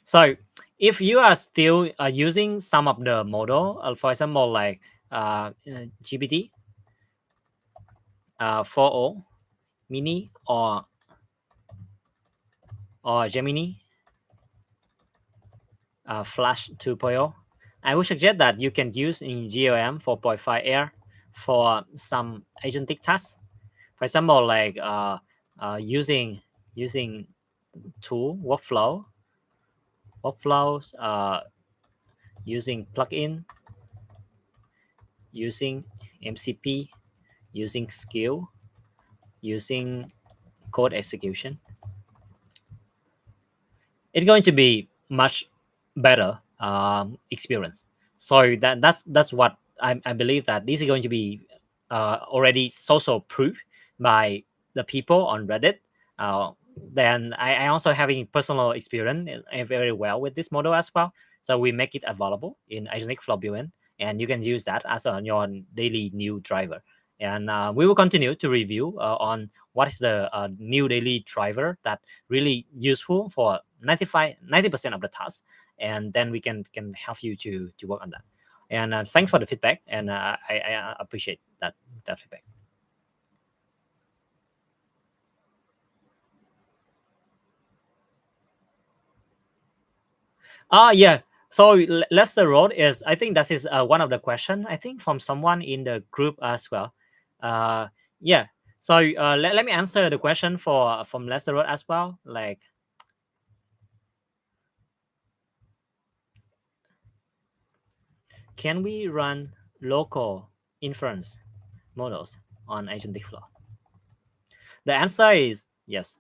So if you are still using some of the model, for example, like GPT 4.0 mini or Gemini Flash 2.0, I would suggest that you can use in GLM 4.5 Air for some agentic tasks. For example, like using tool workflows, using plugin, using MCP, using skill, using code execution, it's going to be much better experience. So that's what I believe, that this is going to be already social proof by the people on Reddit. Uh, then I also having personal experience very well with this model as well. So we make it available in AgenticFlow built-in, and you can use that as your daily new driver. And we will continue to review on what is the new daily driver that really useful for 90% of the tasks, and then we can help you to work on that. And thanks for the feedback, and I appreciate that feedback. Yeah. So Lester Road is, I think that is one of the question, I think, from someone in the group as well. uh yeah. So let me answer the question for from Lester Road as well. Like, can we run local inference models on agentic flow? The answer is yes.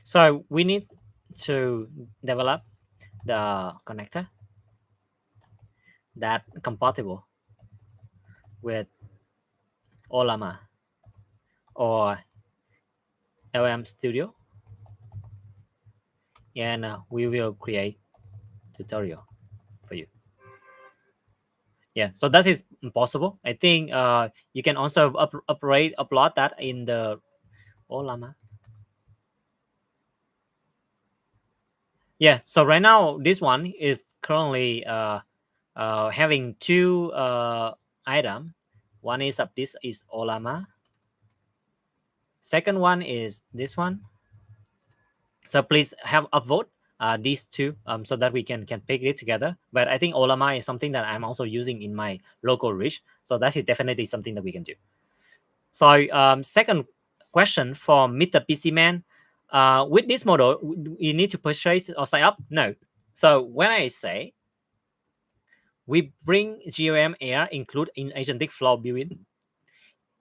So we need to develop the connector that compatible with Olama or LM Studio, and we will create tutorial for you. Yeah, so that is possible. I think you can also upload that in the Olama. Yeah, so right now this one is currently having two item. One is of this is Olama. Second one is this one. So please have a vote these two, so that we can pick it together. But I think Olama is something that I'm also using in my local reach. So that is definitely something that we can do. So second question for Mr. PC Man. With this model, you need to purchase or sign up? No. So when I say we bring GOM Air include in agentic flow built-in,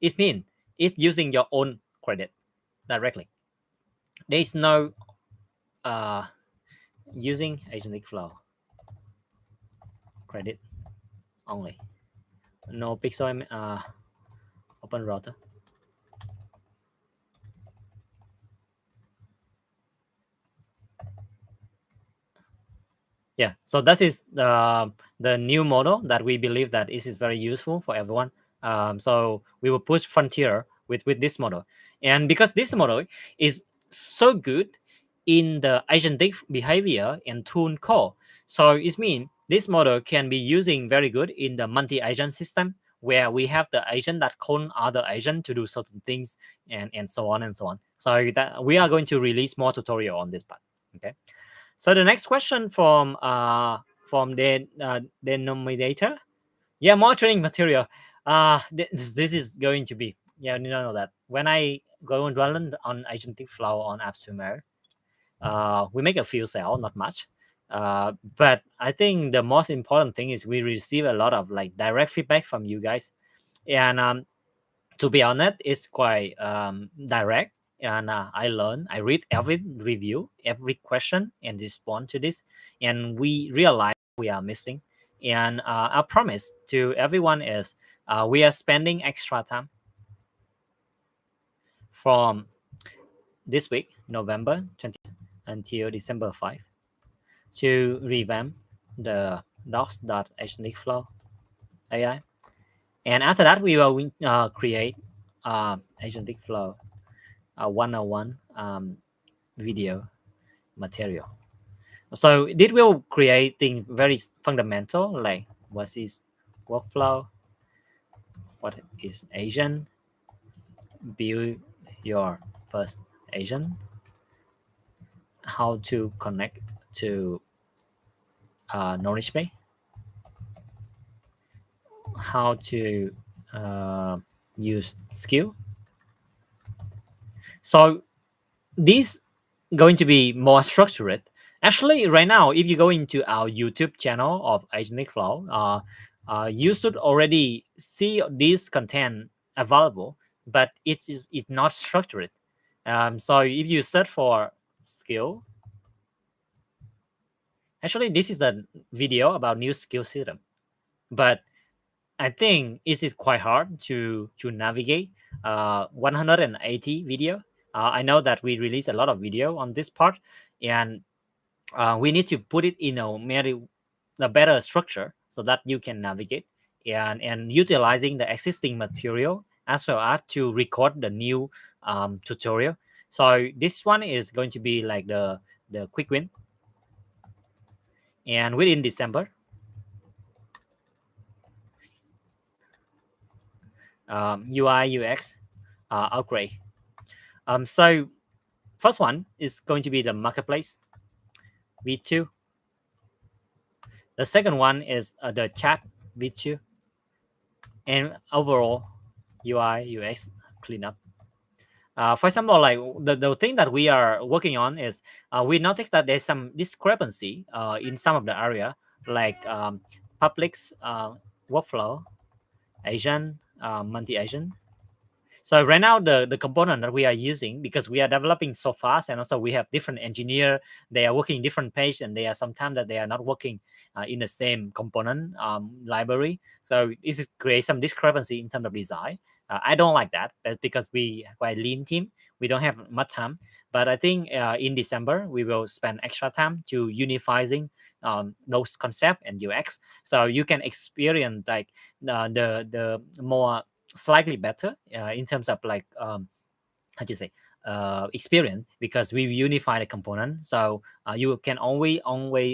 it means it's using your own credit directly. There is no uh, using agentic flow credit only. No pixel open router. Yeah, so that is the new model that we believe that is very useful for everyone. So we will push frontier with this model, and because this model is so good in the agentic behavior and tool call, so it means this model can be using very good in the multi-agent system, where we have the agent that call other agent to do certain things, and so on and so on. So that we are going to release more tutorial on this part. Okay. So the next question from the denominator. Yeah, more training material. This is going to be, yeah, you know that when I go and run on agentic flow on AppSumo, we make a few sales, not much. But I think the most important thing is we receive a lot of like direct feedback from you guys, and to be honest, it's quite direct. And I read every review, every question, and respond to this. And we realize we are missing. And our promise to everyone is we are spending extra time from this week, November 20, until December 5, to revamp the docs.agenticflow AI. And after that, we will create agentic flow 101 video material. So this will create things very fundamental, like what is workflow, what is agent, build your first agent, how to connect to knowledge base, how to use skill. So this going to be more structured. Actually, right now, if you go into our YouTube channel of Agentic Flow, you should already see this content available, but it's not structured. So if you search for skill, actually this is the video about new skill system, but I think it is quite hard to navigate 180 video. I know that we release a lot of video on this part, and we need to put it in a better structure so that you can navigate and utilizing the existing material as well as to record the new tutorial. So this one is going to be like the quick win, and within December, UI UX upgrade. So first one is going to be the marketplace V2. The second one is the chat V2, and overall UI UX cleanup. For example, like the thing that we are working on is we noticed that there's some discrepancy in some of the area, like public's workflow, Asian, multi-Asian. So right now, the component that we are using, because we are developing so fast, and also we have different engineer, they are working different page, and they are sometimes that they are not working in the same component library. So this is create some discrepancy in terms of design. I don't like that, but because we are lean team, we don't have much time. But I think in December we will spend extra time to unifying those concept and UX, so you can experience like the more slightly better in terms of like how do you say experience, because we unify the component. So you can only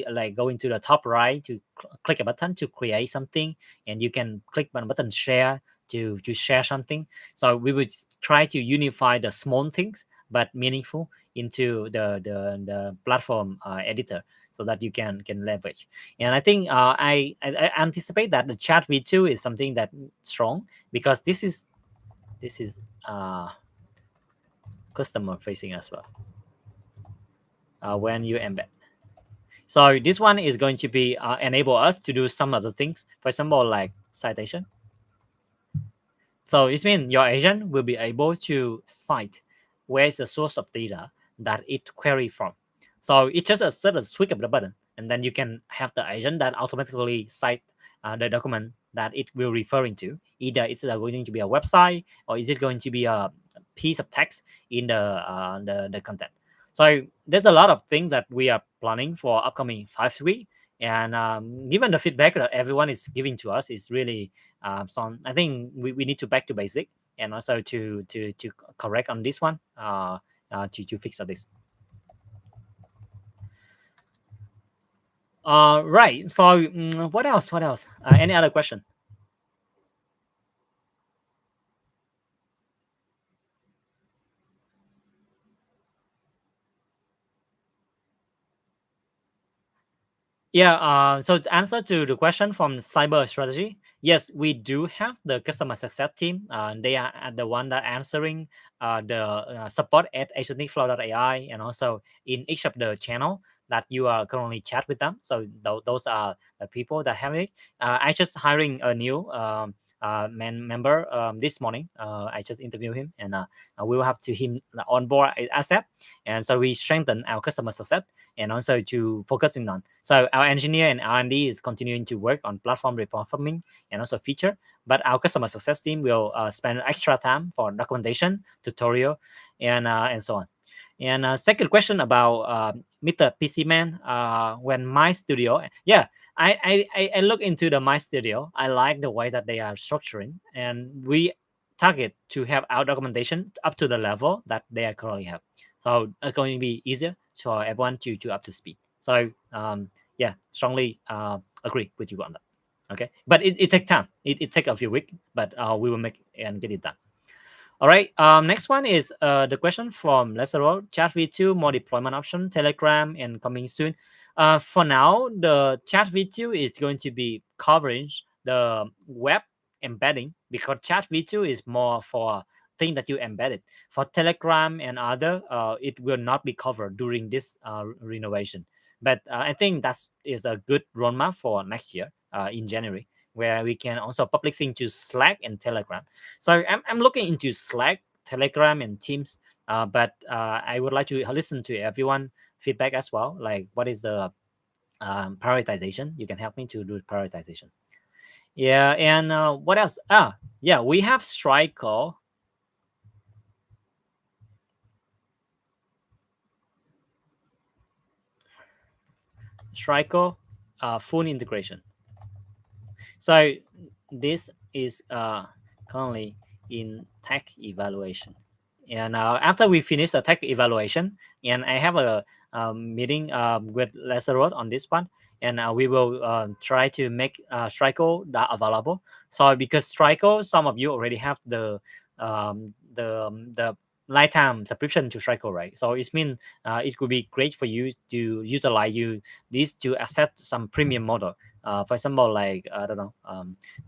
like go into the top right to click a button to create something, and you can click on button share to share something. So we would try to unify the small things but meaningful into the platform editor, so that you can leverage. And I think I anticipate that the chat v2 is something that strong, because this is uh customer facing as well when you embed. So this one is going to be enable us to do some other things, for example like citation. So it means your agent will be able to cite where is the source of data that it query from. So it's just a certain switch of the button, and then you can have the agent that automatically cite the document that it will referring to. Either it's going to be a website, or is it going to be a piece of text in the content. So there's a lot of things that we are planning for upcoming 5 weeks. And given the feedback that everyone is giving to us is really so I think we need to back to basic, and also to correct on this one to fix on this. Right. So what else? What else? Any other question? Yeah. So to answer to the question from cyber strategy, yes, we do have the customer success team. They are the one that answering the support at AgenticFlow.ai, and also in each of the channel that you are currently chat with them. So those are the people that have it. I just hiring a new member this morning. I just interviewed him, and we will have to him on board asset, and so we strengthen our customer success and also to focusing on. So our engineer and R&D is continuing to work on platform replatforming and also feature, but our customer success team will spend extra time for documentation, tutorial, and so on. And second question about Mr. PC Man, when my studio, yeah, I look into the my studio. I like the way that they are structuring, and we target to have our documentation up to the level that they are currently have. So it's going to be easier for everyone to up to speed. So yeah, strongly agree with you on that. Okay, but it takes time. It takes a few weeks, but we will make and get it done. All right. Next one is the question from Lesero. Chat v2 more deployment option, Telegram, and coming soon. For now, the Chat v2 is going to be covering the web embedding, because Chat v2 is more for thing that you embedded. For Telegram and other, it will not be covered during this renovation. But I think that is a good roadmap for next year in January. where we can also publishing to Slack and Telegram. So I'm looking into Slack, Telegram, and Teams. But I would like to listen to everyone feedback as well. Like, what is the prioritization? You can help me to do prioritization. Yeah, and what else? Yeah, we have Striker. Striker, full integration. So this is currently in tech evaluation. And after we finish the tech evaluation, and I have a meeting with Lazarus on this one, and we will try to make Strico that available. So because Strico, some of you already have the lifetime subscription to Strico, right? So it means it could be great for you to utilize this to accept some premium model. For example, like I don't know,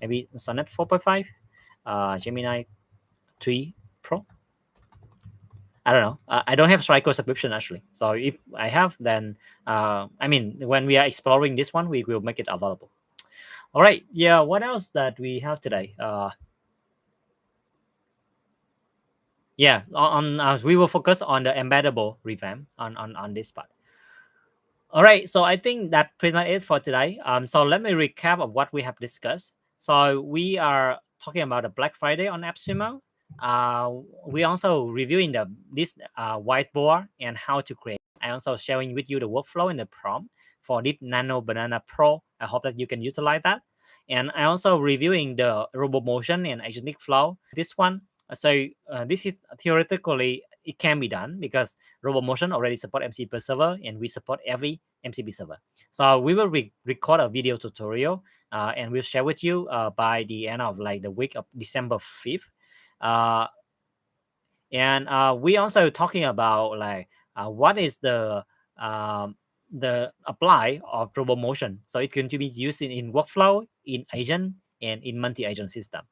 maybe Sonnet 4.5, Gemini 3 Pro. I don't know. I don't have Striker subscription actually. So if I have, then I mean, when we are exploring this one, we will make it available. All right. Yeah. What else that we have today? Yeah. We will focus on the embeddable revamp on this part. All right, so I think that's pretty much it for today. So let me recap of what we have discussed. So we are talking about the Black Friday on AppSumo. We also reviewing this whiteboard and how to create. I also sharing with you the workflow and the prompt for this Nano Banana Pro. I hope that you can utilize that. And I also reviewing the RoboMotion and AgenticFlow. This one, this is theoretically it can be done because RoboMotion already support MCP per server, and we support every MCP server. So we will record a video tutorial, and we'll share with you by the end of like the week of December 5th. Uh, and we also talking about like what is the apply of RoboMotion. So it can be used in workflow, in agent, and in multi-agent system.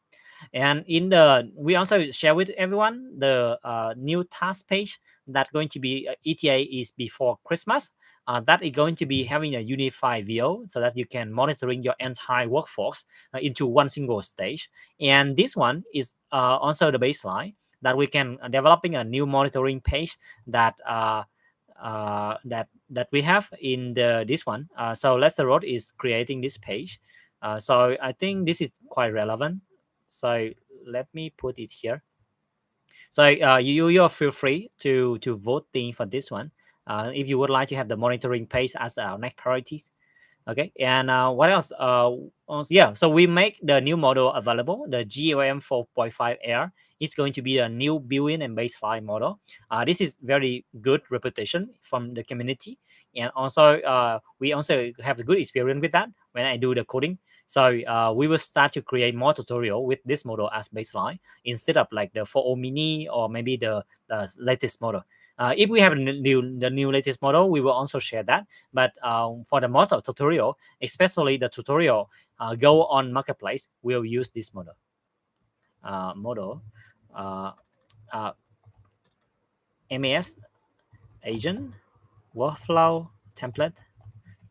And in the we also share with everyone the new task page that going to be ETA is before Christmas. That is going to be having a unified view so that you can monitoring your entire workforce into one single stage. And this one is also the baseline that we can developing a new monitoring page that that we have in the this one. So Lester Road is creating this page. So I think this is quite relevant. So let me put it here. So you feel free to voting for this one. If you would like to have the monitoring page as our next priorities. Okay, and what else? Yeah, so we make the new model available. The GOM 4.5 Air is going to be a new built-in and baseline model. This is very good reputation from the community, and also we also have a good experience with that when I do the coding. So we will start to create more tutorial with this model as baseline instead of like the 4.0 mini or maybe the latest model. If we have the new latest model, we will also share that. But for the most of tutorial, especially the tutorial go on marketplace, we'll use this model. Uh, uh, MAS agent workflow template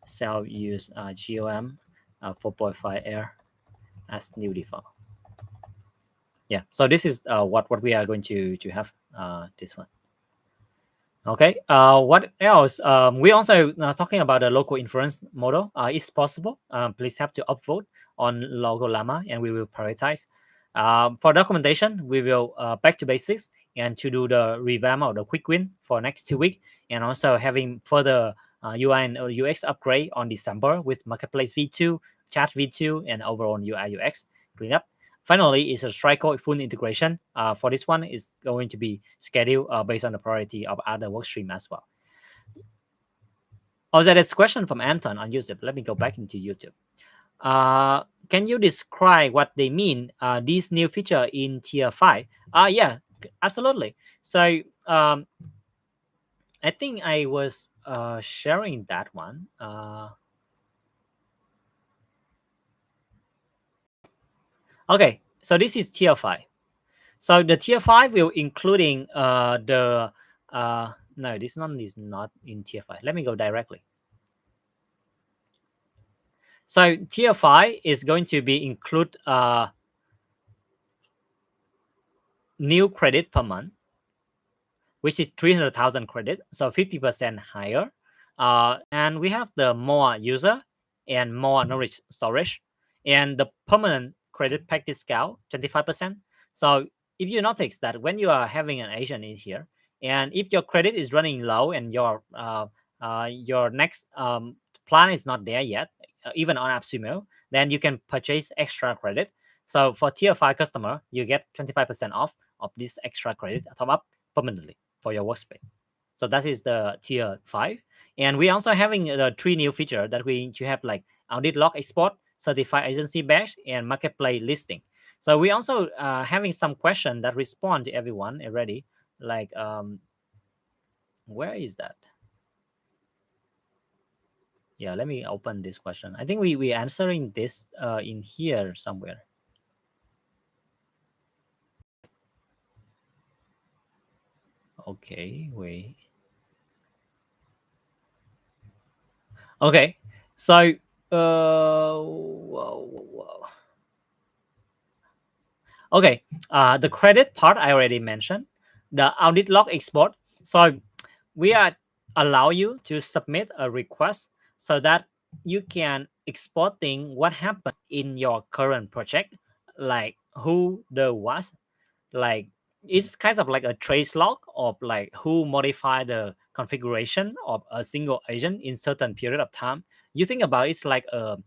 shall use GOM 4.5 Air as new default. Yeah, so this is what we are going to have this one. Okay. What else? We also talking about the local inference model. It's possible. Please have to upvote on local llama, and we will prioritize. For documentation, we will back to basics and to do the revamp of the quick win for next 2 weeks, and also having further UI and UX upgrade on December with Marketplace V2, Chat V2, and overall UI UX cleanup. Finally, is a Striker full integration. For this one, is going to be scheduled based on the priority of other workstream as well. Oh, that is a question from Anton on YouTube. Let me go back into YouTube. Can you describe what they mean? These new feature in tier 5? Yeah, absolutely. So I think I was sharing that one. Okay, so this is tier 5. So the tier 5 will including the no, this one is not in tier 5. Let me go directly. So tier 5 is going to be include new credit per month, which is 300,000 credit, so 50% higher. And we have the more user and more knowledge storage, and the permanent credit pack discount 25%. So if you notice that when you are having an agent in here, and if your credit is running low and your next plan is not there yet, even on AppSumo, then you can purchase extra credit. So for tier 5 customer, you get 25% off of this extra credit top up permanently for your workspace. So that is the tier 5. And we also having the 3 new feature that we you have like audit log export, certified agency badge, and marketplace listing. So we also having some question that respond to everyone already. Like where is that? Yeah, let me open this question. I think we answering this in here somewhere. Okay, wait. Okay, so whoa, whoa, whoa. Okay, the credit part I already mentioned, the audit log export. So we are allow you to submit a request so that you can exporting what happened in your current project, like who the was, like it's kind of like a trace log of like who modified the configuration of a single agent in certain period of time. You think about it's like a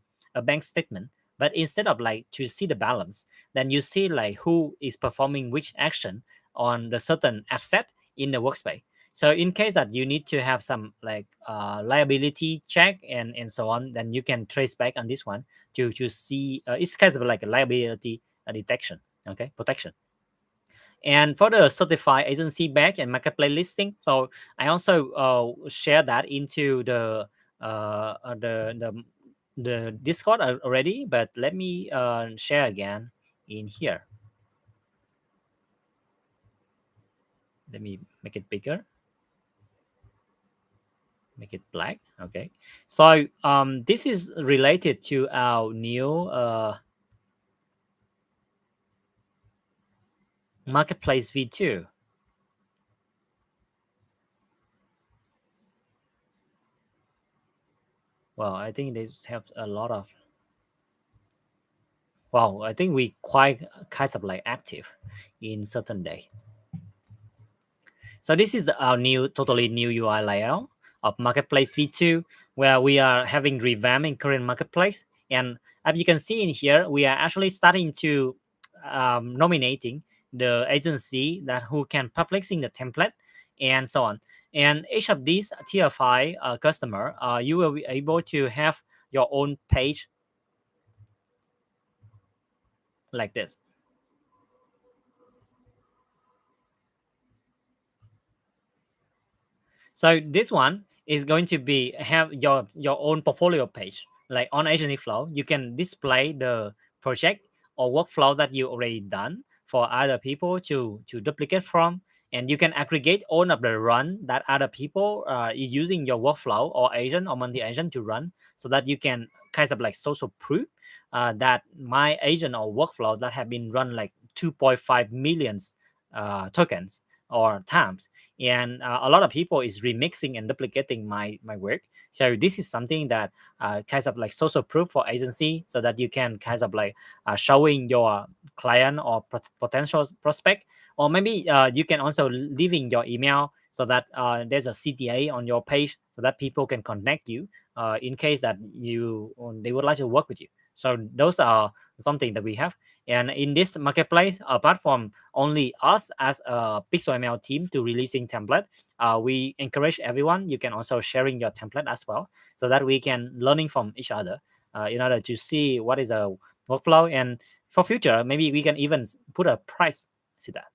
bank statement, but instead of like to see the balance, then you see like who is performing which action on the certain asset in the workspace. So in case that you need to have some like liability check and so on, then you can trace back on this one to see it's kind of like a liability detection, okay, protection. And for the certified agency badge and marketplace listing, so I also share that into the Discord already, but let me share again in here. Let me make it bigger, make it black. Okay, so this is related to our new marketplace v2. Well, I think they have a lot of, wow, I think we quite kind of like active in certain day. So this is our new, totally new UI layout of Marketplace V2, where we are having revamping current Marketplace. And as you can see in here, we are actually starting to nominating the agency that who can publishing the template and so on. And each of these tier 5 customer, you will be able to have your own page like this. So this one is going to be have your own portfolio page. Like on AgenticFlow, you can display the project or workflow that you already done for other people to duplicate from, and you can aggregate all of the run that other people is using your workflow or agent or multi agent to run, so that you can kind of like social proof that my agent or workflow that have been run like 2.5 millions tokens or times, and a lot of people is remixing and duplicating my work. So this is something that kind of like social proof for agency, so that you can kind of like showing your client or potential prospect, or maybe you can also leaving your email so that there's a CTA on your page, so that people can connect you in case that you they would like to work with you. So those are something that we have. And in this marketplace, apart from only us as a PixelML team to releasing template, we encourage everyone. You can also sharing your template as well, so that we can learning from each other in order to see what is a workflow. And for future, maybe we can even put a price to that.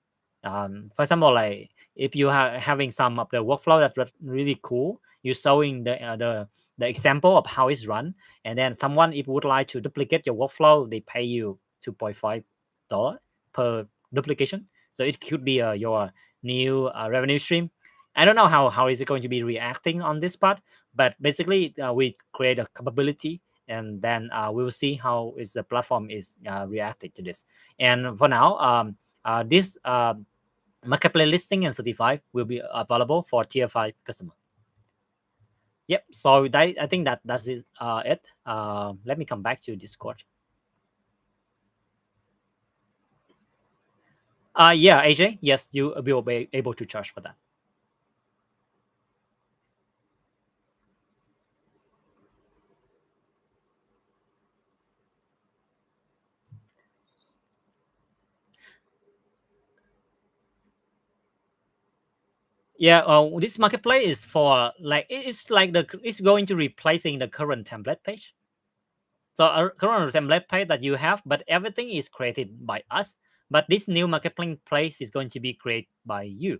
For example, like if you are having some of the workflow that's really cool, you showing the example of how it's run, and then someone if would like to duplicate your workflow, they pay you $2.5 per duplication. So it could be your new revenue stream. I don't know how is it going to be reacting on this part, but basically we create a capability and then we will see how is the platform is reacted to this. And for now, this marketplace listing and certified will be available for tier 5 customer. Yep. So that, I think that that's it. Let me come back to Discord. Yeah, AJ. Yes, you will be able to charge for that. Yeah. This marketplace is for like it's like it's going to replacing the current template page. So a current template page that you have, but everything is created by us. But this new marketplace is going to be created by you.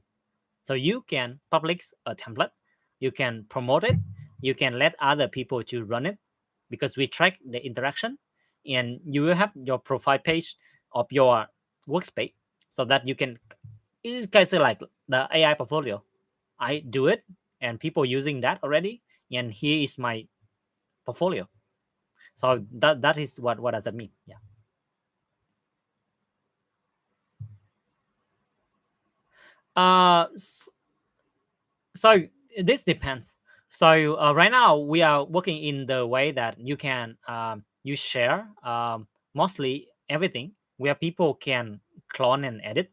So you can publish a template, you can promote it, you can let other people to run it because we track the interaction, and you will have your profile page of your workspace so that you can. It's kind of like the AI portfolio. I do it, and people using that already, and here is my portfolio. So that is what does that mean? Yeah. Uh, so this depends. So right now we are working in the way that you can you share mostly everything where people can clone and edit.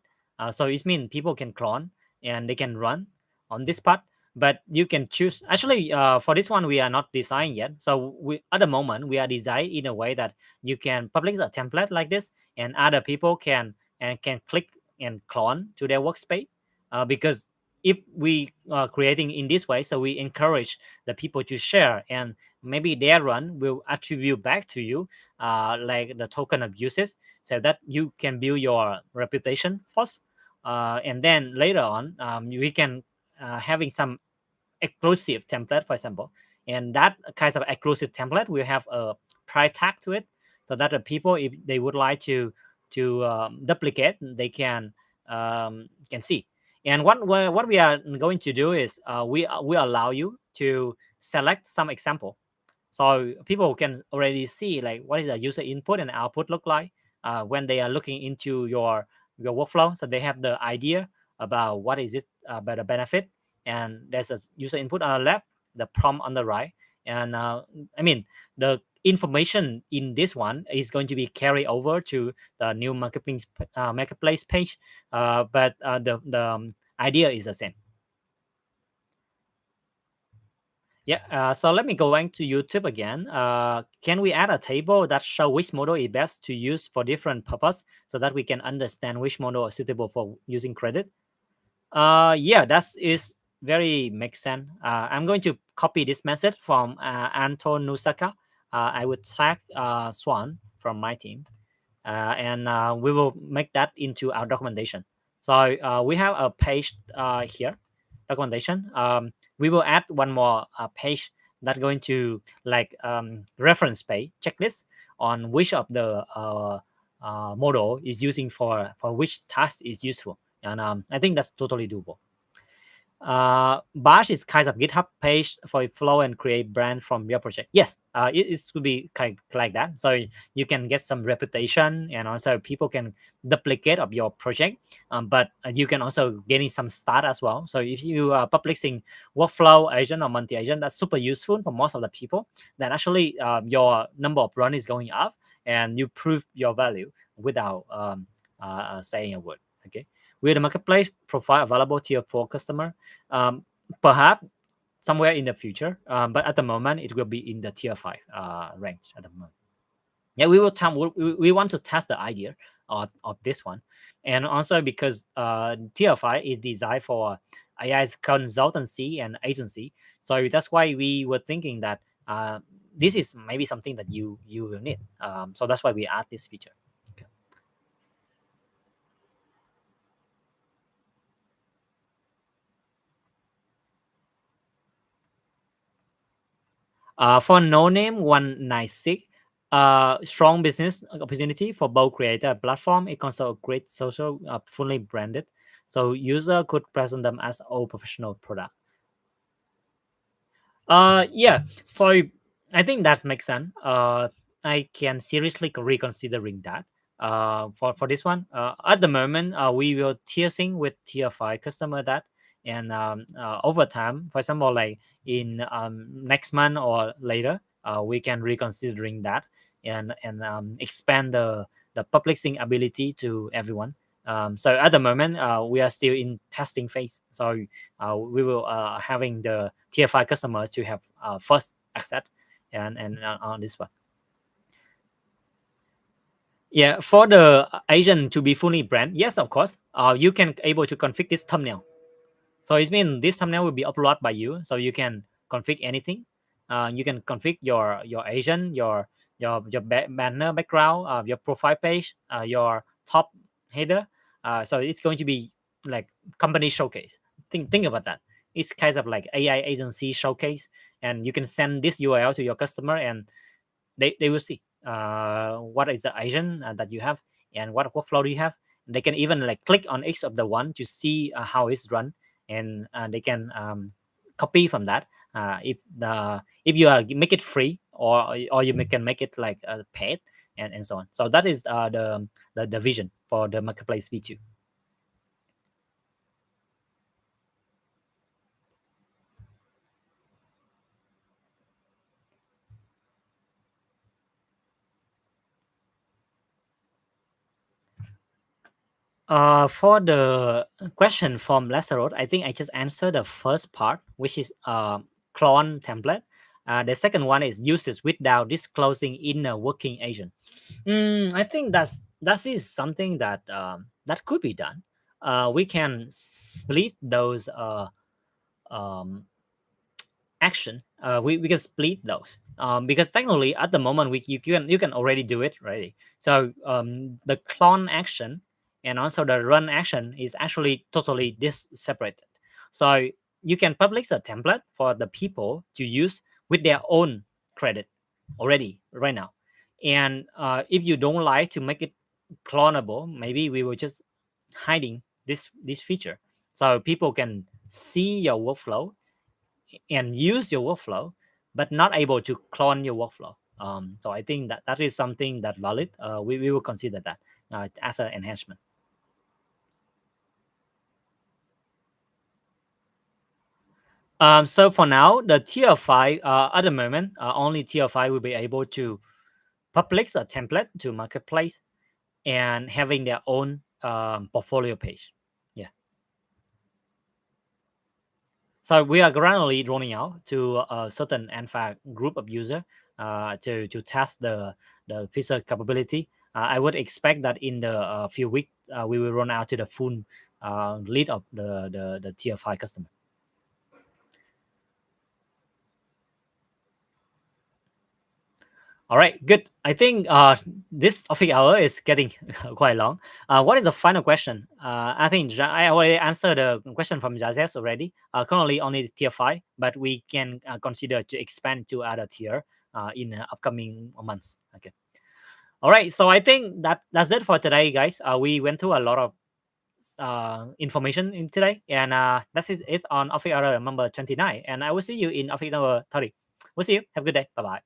So it means people can clone and they can run on this part, but you can choose. Actually, for this one we are not designing yet. So we at the moment we are designed in a way that you can publish a template like this, and other people can click and clone to their workspace. Because if we are creating in this way, so we encourage the people to share, and maybe their run will attribute back to you like the token of usage, so that you can build your reputation first, and then later on we can having some exclusive template, for example, and that kind of exclusive template will have a price tag to it, so that the people, if they would like to duplicate, they can see. And what we are going to do is we allow you to select some example, so people can already see like what is the user input and output look like when they are looking into your workflow, so they have the idea about what is it about the benefit. And there's a user input on the left, the prompt on the right, and I mean the information in this one is going to be carried over to the new marketplace page, but the idea is the same. Yeah, so let me go back to YouTube again. Can we add a table that show which model is best to use for different purpose, so that we can understand which model is suitable for using credit? Yeah, that is very makes sense. I'm going to copy this message from Anton Nusaka. I would tag Swan from my team, and we will make that into our documentation. So we have a page here, documentation. We will add one more page that going to like reference page checklist on which of the model is using for which task is useful, and I think that's totally doable. Bash is kind of GitHub page for flow and create brand from your project. Yes, it could be kind of like that. So you can get some reputation, and also people can duplicate of your project. But you can also getting some start as well. So if you are publishing workflow agent or multi agent, that's super useful for most of the people. That actually your number of run is going up, and you prove your value without saying a word. Okay. With the marketplace profile available tier 4 customer, perhaps somewhere in the future, but at the moment it will be in the tier 5 range at the moment. Yeah, we will we want to test the idea of this one, and also because tier 5 is designed for AI's consultancy and agency, so that's why we were thinking that this is maybe something that you will need. So that's why we add this feature. Okay. For no name 196, strong business opportunity for both creator and platform. It also a great social, fully branded, so user could present them as all professional product. Yeah. So I think that makes sense. I can seriously reconsidering that. For this one, at the moment, we will tiering with tier five customer that, and over time, for example, like in next month or later, we can reconsidering that and expand the publishing ability to everyone. So at the moment, we are still in testing phase. So we will having the tier five customers to have first access and on this one. Yeah, for the agent to be fully brand, yes, of course, you can able to configure this thumbnail. So it means this thumbnail will be uploaded by you, so you can configure anything. You can configure your agent, your banner background, your profile page, your top header. So it's going to be like company showcase. Think about that. It's kind of like AI agency showcase, and you can send this URL to your customer, and they will see what is the agent that you have and what workflow do you have. They can even like click on each of the one to see how it's run, and they can copy from that. If you are make it free, or you can make it like paid, and so on. So that is the vision for the marketplace v2. For the question from Lazarus, I think I just answered the first part, which is clone template. The second one is uses without disclosing inner working agent. I think that is something that that could be done. We can split those um, action. We can split those because technically at the moment you can already do it already. So the clone action and also the run action is actually totally separated. So you can publish a template for the people to use with their own credit already right now. And if you don't like to make it clonable, maybe we will just hiding this feature so people can see your workflow and use your workflow, but not able to clone your workflow. So I think that that is something that valid. We will consider that as an enhancement. So for now, the tier five at the moment, only tier five will be able to publish a template to marketplace and having their own portfolio page. Yeah. So we are gradually rolling out to a certain alpha group of user to test the feature capability. I would expect that in the few weeks we will run out to the full lead of the tier five customer. All right, good. I think this office hour is getting quite long. What is the final question? I think I already answered the question from Jazez already. Currently only tier five, but we can consider to expand to other tier in upcoming months. Okay. All right. So I think that's it for today, guys. We went through a lot of information in today, and that is it on office hour number 29. And I will see you in office number 30. We'll see you. Have a good day. Bye bye.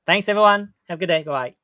Thanks, everyone. Have a good day. Bye bye.